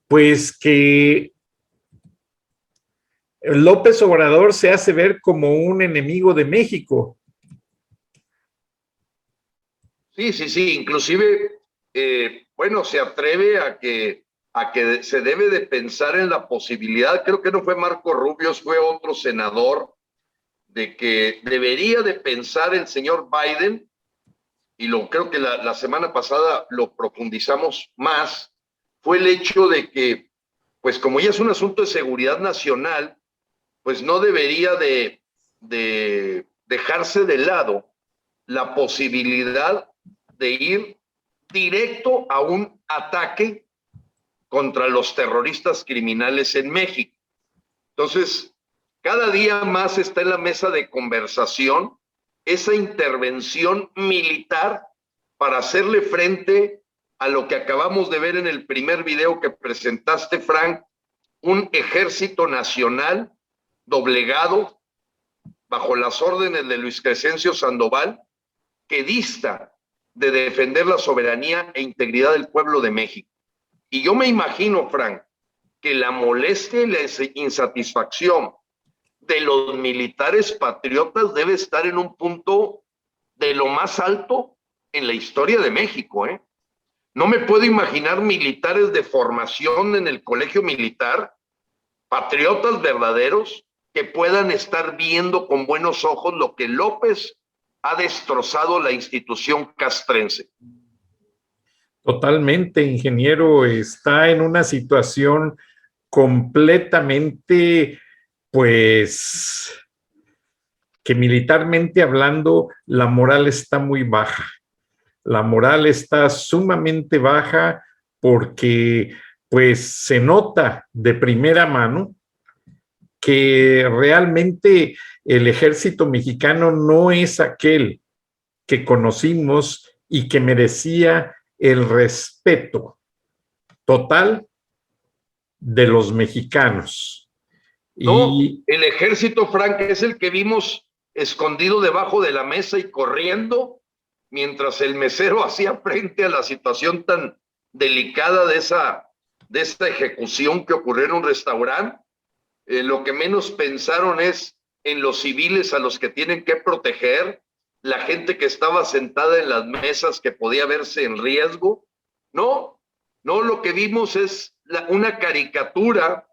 pues que López Obrador se hace ver como un enemigo de México. Sí, inclusive, bueno, se atreve a que se debe de pensar en la posibilidad, creo que no fue Marco Rubio, fue otro senador, de que debería de pensar el señor Biden, y creo que la semana pasada lo profundizamos más, fue el hecho de que, pues como ya es un asunto de seguridad nacional, pues no debería de dejarse de lado la posibilidad de ir directo a un ataque contra los terroristas criminales en México. Entonces, cada día más está en la mesa de conversación esa intervención militar para hacerle frente a lo que acabamos de ver en el primer video que presentaste, Frank, un ejército nacional doblegado bajo las órdenes de Luis Crescencio Sandoval, que dista de defender la soberanía e integridad del pueblo de México. Y yo me imagino, Frank, que la molestia y la insatisfacción de los militares patriotas debe estar en un punto de lo más alto en la historia de México, ¿eh? No me puedo imaginar militares de formación en el colegio militar, patriotas verdaderos, que puedan estar viendo con buenos ojos lo que López ha destrozado la institución castrense. Totalmente, ingeniero, está en una situación completamente, pues, que militarmente hablando, la moral está muy baja. La moral está sumamente baja porque, pues, se nota de primera mano que realmente el ejército mexicano no es aquel que conocimos y que merecía el respeto total de los mexicanos. No, el ejército, Frank, es el que vimos escondido debajo de la mesa y corriendo mientras el mesero hacía frente a la situación tan delicada de esta ejecución que ocurrió en un restaurante. Lo que menos pensaron es en los civiles a los que tienen que proteger, la gente que estaba sentada en las mesas que podía verse en riesgo. No, lo que vimos es una caricatura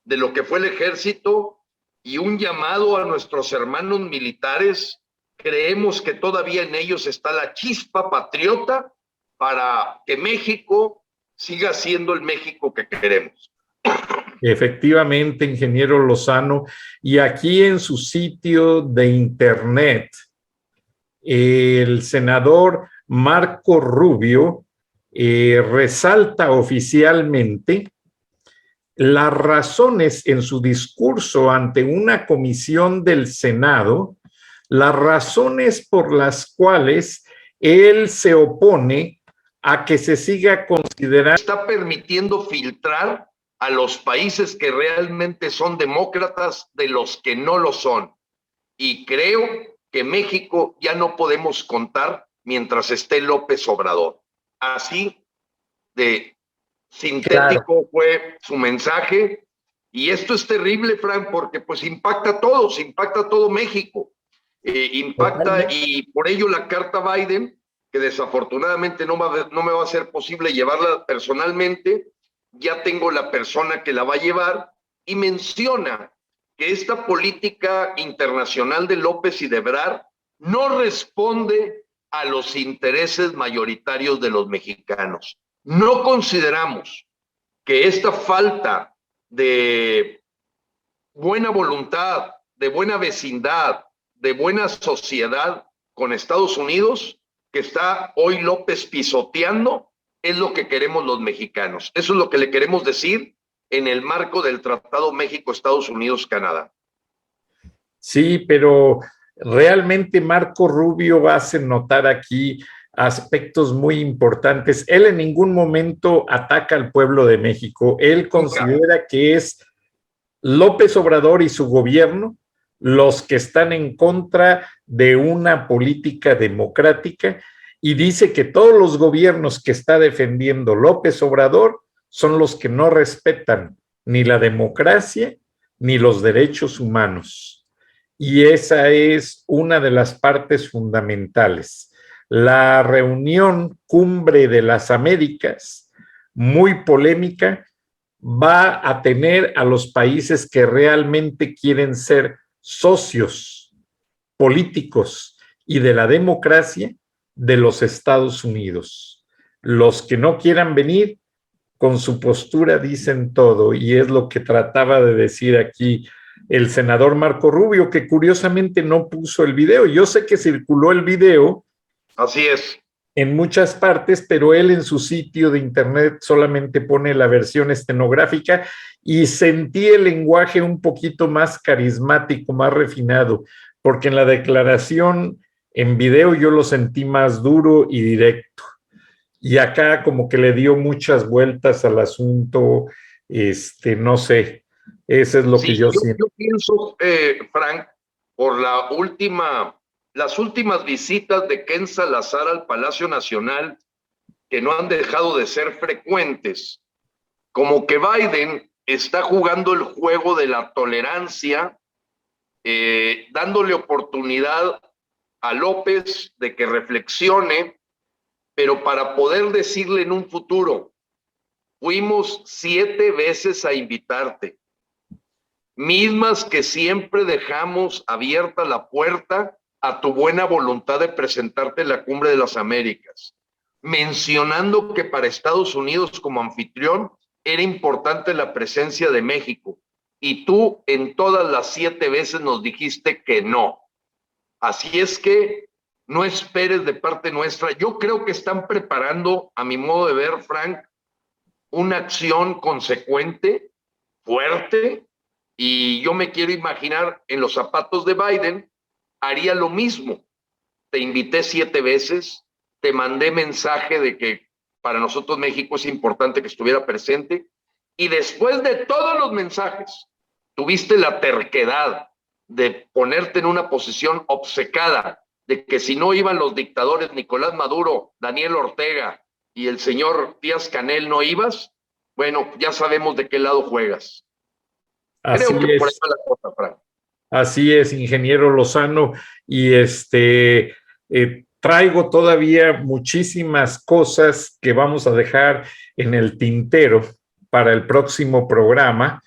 de lo que fue el ejército y un llamado a nuestros hermanos militares. Creemos que todavía en ellos está la chispa patriota para que México siga siendo el México que queremos. Efectivamente, ingeniero Lozano, y aquí en su sitio de internet, el senador Marco Rubio resalta oficialmente las razones en su discurso ante una comisión del Senado, las razones por las cuales él se opone a que se siga considerando. Está permitiendo filtrar a los países que realmente son demócratas de los que no lo son. Y creo que México ya no podemos contar mientras esté López Obrador. Así de sintético fue su mensaje. Y esto es terrible, Frank, porque pues impacta a todos, impacta a todo México. Impacta, y por ello la carta Biden, que desafortunadamente no me va a ser posible llevarla personalmente, ya tengo la persona que la va a llevar, y menciona que esta política internacional de López y de Ebrard no responde a los intereses mayoritarios de los mexicanos. No consideramos que esta falta de buena voluntad, de buena vecindad, de buena sociedad con Estados Unidos, que está hoy López pisoteando, es lo que queremos los mexicanos. Eso es lo que le queremos decir en el marco del Tratado México-Estados Unidos-Canadá. Sí, pero realmente Marco Rubio hace notar aquí aspectos muy importantes. Él en ningún momento ataca al pueblo de México. Él considera que es López Obrador y su gobierno los que están en contra de una política democrática y dice que todos los gobiernos que está defendiendo López Obrador son los que no respetan ni la democracia ni los derechos humanos. Y esa es una de las partes fundamentales. La reunión Cumbre de las Américas, muy polémica, va a tener a los países que realmente quieren ser socios políticos y de la democracia de los Estados Unidos. Los que no quieran venir, con su postura dicen todo, y es lo que trataba de decir aquí el senador Marco Rubio, que curiosamente no puso el video. Yo sé que circuló el video. Así es. En muchas partes, pero él en su sitio de internet solamente pone la versión estenográfica, y sentí el lenguaje un poquito más carismático, más refinado, porque en la declaración en video yo lo sentí más duro y directo. Y acá como que le dio muchas vueltas al asunto, no sé, eso es lo que yo siento. Yo pienso, Frank, por las últimas visitas de Ken Salazar al Palacio Nacional, que no han dejado de ser frecuentes, como que Biden está jugando el juego de la tolerancia, dándole oportunidad a López de que reflexione, pero para poder decirle en un futuro, fuimos 7 veces a invitarte, mismas que siempre dejamos abierta la puerta a tu buena voluntad de presentarte en la Cumbre de las Américas, mencionando que para Estados Unidos como anfitrión era importante la presencia de México, y tú en todas las 7 veces nos dijiste que no. Así es que no esperes de parte nuestra. Yo creo que están preparando, a mi modo de ver, Frank, una acción consecuente, fuerte, y yo me quiero imaginar en los zapatos de Biden, haría lo mismo. Te invité 7 veces, te mandé mensaje de que para nosotros México es importante que estuviera presente, y después de todos los mensajes, tuviste la terquedad de ponerte en una posición obcecada de que si no iban los dictadores Nicolás Maduro, Daniel Ortega y el señor Díaz-Canel, no ibas. Bueno, ya sabemos de qué lado juegas. Así Creo que es. por ahí va la cosa, Frank. Así es, ingeniero Lozano, y traigo todavía muchísimas cosas que vamos a dejar en el tintero para el próximo programa,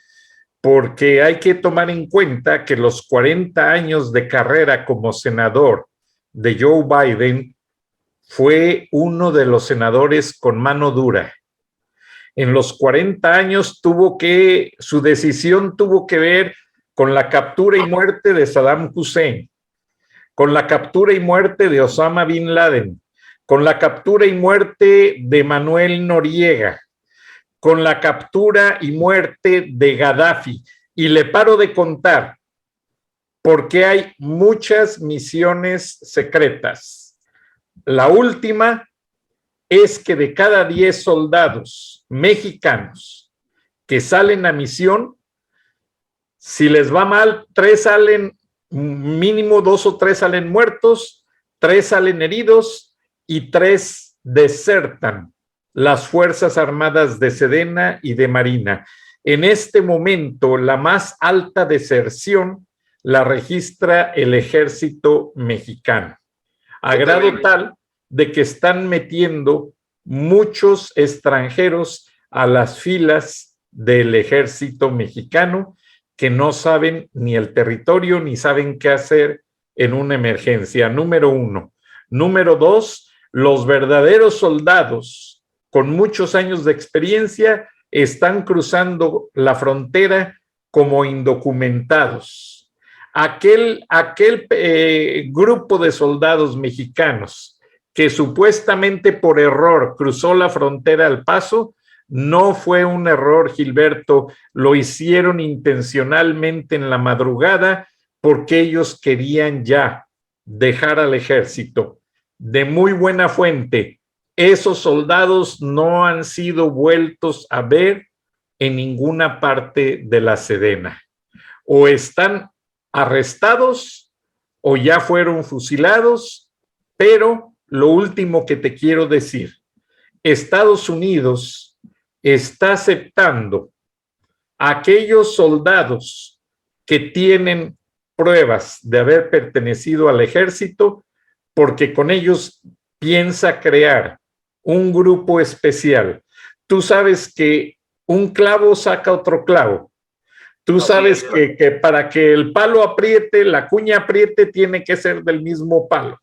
porque hay que tomar en cuenta que los 40 años de carrera como senador de Joe Biden fue uno de los senadores con mano dura. En los 40 años su decisión tuvo que ver con la captura y muerte de Saddam Hussein, con la captura y muerte de Osama Bin Laden, con la captura y muerte de Manuel Noriega, con la captura y muerte de Gaddafi. Y le paro de contar, porque hay muchas misiones secretas. La última es que de cada 10 soldados mexicanos que salen a misión, si les va mal, 3 salen, mínimo 2 o 3 salen muertos, 3 salen heridos y 3 desertan las Fuerzas Armadas de Sedena y de Marina. En este momento, la más alta deserción la registra el Ejército Mexicano, a grado tal de que están metiendo muchos extranjeros a las filas del Ejército Mexicano, que no saben ni el territorio ni saben qué hacer en una emergencia. Número 1. Número 2, los verdaderos soldados con muchos años de experiencia están cruzando la frontera como indocumentados. Aquel grupo de soldados mexicanos que supuestamente por error cruzó la frontera al Paso, no fue un error, Gilberto, lo hicieron intencionalmente en la madrugada porque ellos querían ya dejar al ejército. De muy buena fuente, esos soldados no han sido vueltos a ver en ninguna parte de la Sedena. O están arrestados o ya fueron fusilados, pero lo último que te quiero decir. Estados Unidos está aceptando a aquellos soldados que tienen pruebas de haber pertenecido al ejército, porque con ellos piensa crear un grupo especial. Tú sabes que un clavo saca otro clavo. Tú sabes que para que el palo apriete, la cuña apriete, tiene que ser del mismo palo.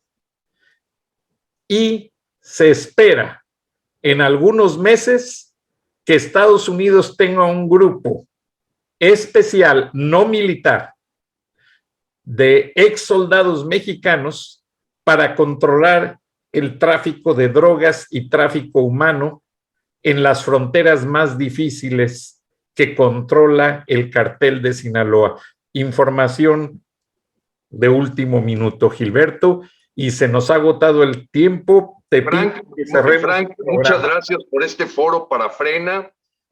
Y se espera en algunos meses que Estados Unidos tenga un grupo especial, no militar, de ex soldados mexicanos para controlar el tráfico de drogas y tráfico humano en las fronteras más difíciles que controla el cartel de Sinaloa. Información de último minuto, Gilberto, y se nos ha agotado el tiempo. Frank, muchas gracias por este foro para Frena.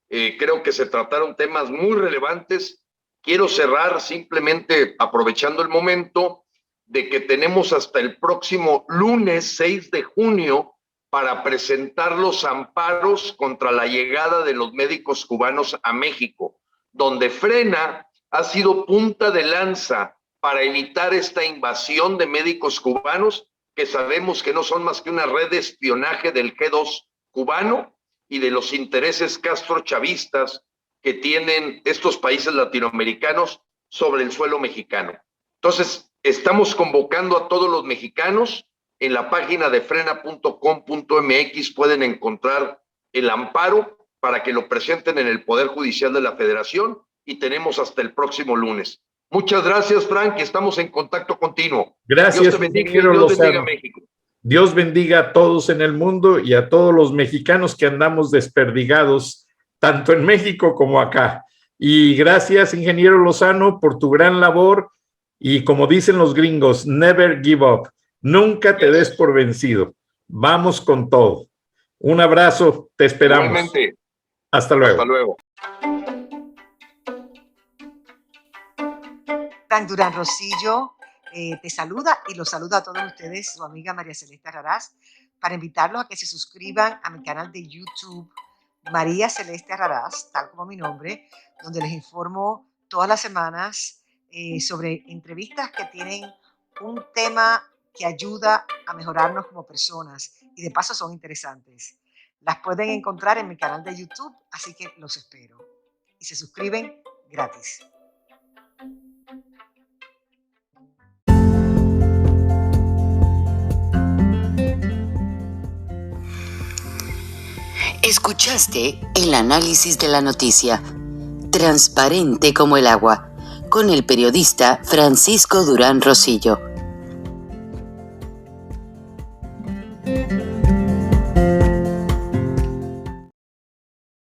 Creo que se trataron temas muy relevantes. Quiero cerrar simplemente aprovechando el momento de que tenemos hasta el próximo lunes 6 de junio para presentar los amparos contra la llegada de los médicos cubanos a México, donde Frena ha sido punta de lanza para evitar esta invasión de médicos cubanos, que sabemos que no son más que una red de espionaje del G2 cubano y de los intereses castrochavistas que tienen estos países latinoamericanos sobre el suelo mexicano. Entonces, estamos convocando a todos los mexicanos. En la página de frena.com.mx pueden encontrar el amparo para que lo presenten en el Poder Judicial de la Federación, y tenemos hasta el próximo lunes. Muchas gracias, Frank, y estamos en contacto continuo. Gracias, Dios te bendiga, Dios bendiga a México. Dios bendiga a todos en el mundo y a todos los mexicanos que andamos desperdigados, tanto en México como acá. Y gracias, ingeniero Lozano, por tu gran labor, y como dicen los gringos, never give up. Nunca te des por vencido. Vamos con todo. Un abrazo, te esperamos. Igualmente. Hasta luego. Hasta luego. Frank Durán Rosillo te saluda y los saluda a todos ustedes, su amiga María Celeste Raraz, para invitarlos a que se suscriban a mi canal de YouTube, María Celeste Raraz, tal como mi nombre, donde les informo todas las semanas sobre entrevistas que tienen un tema que ayuda a mejorarnos como personas y de paso son interesantes. Las pueden encontrar en mi canal de YouTube, así que los espero. Y se suscriben gratis. Escuchaste el análisis de la noticia, transparente como el agua, con el periodista Francisco Durán Rosillo.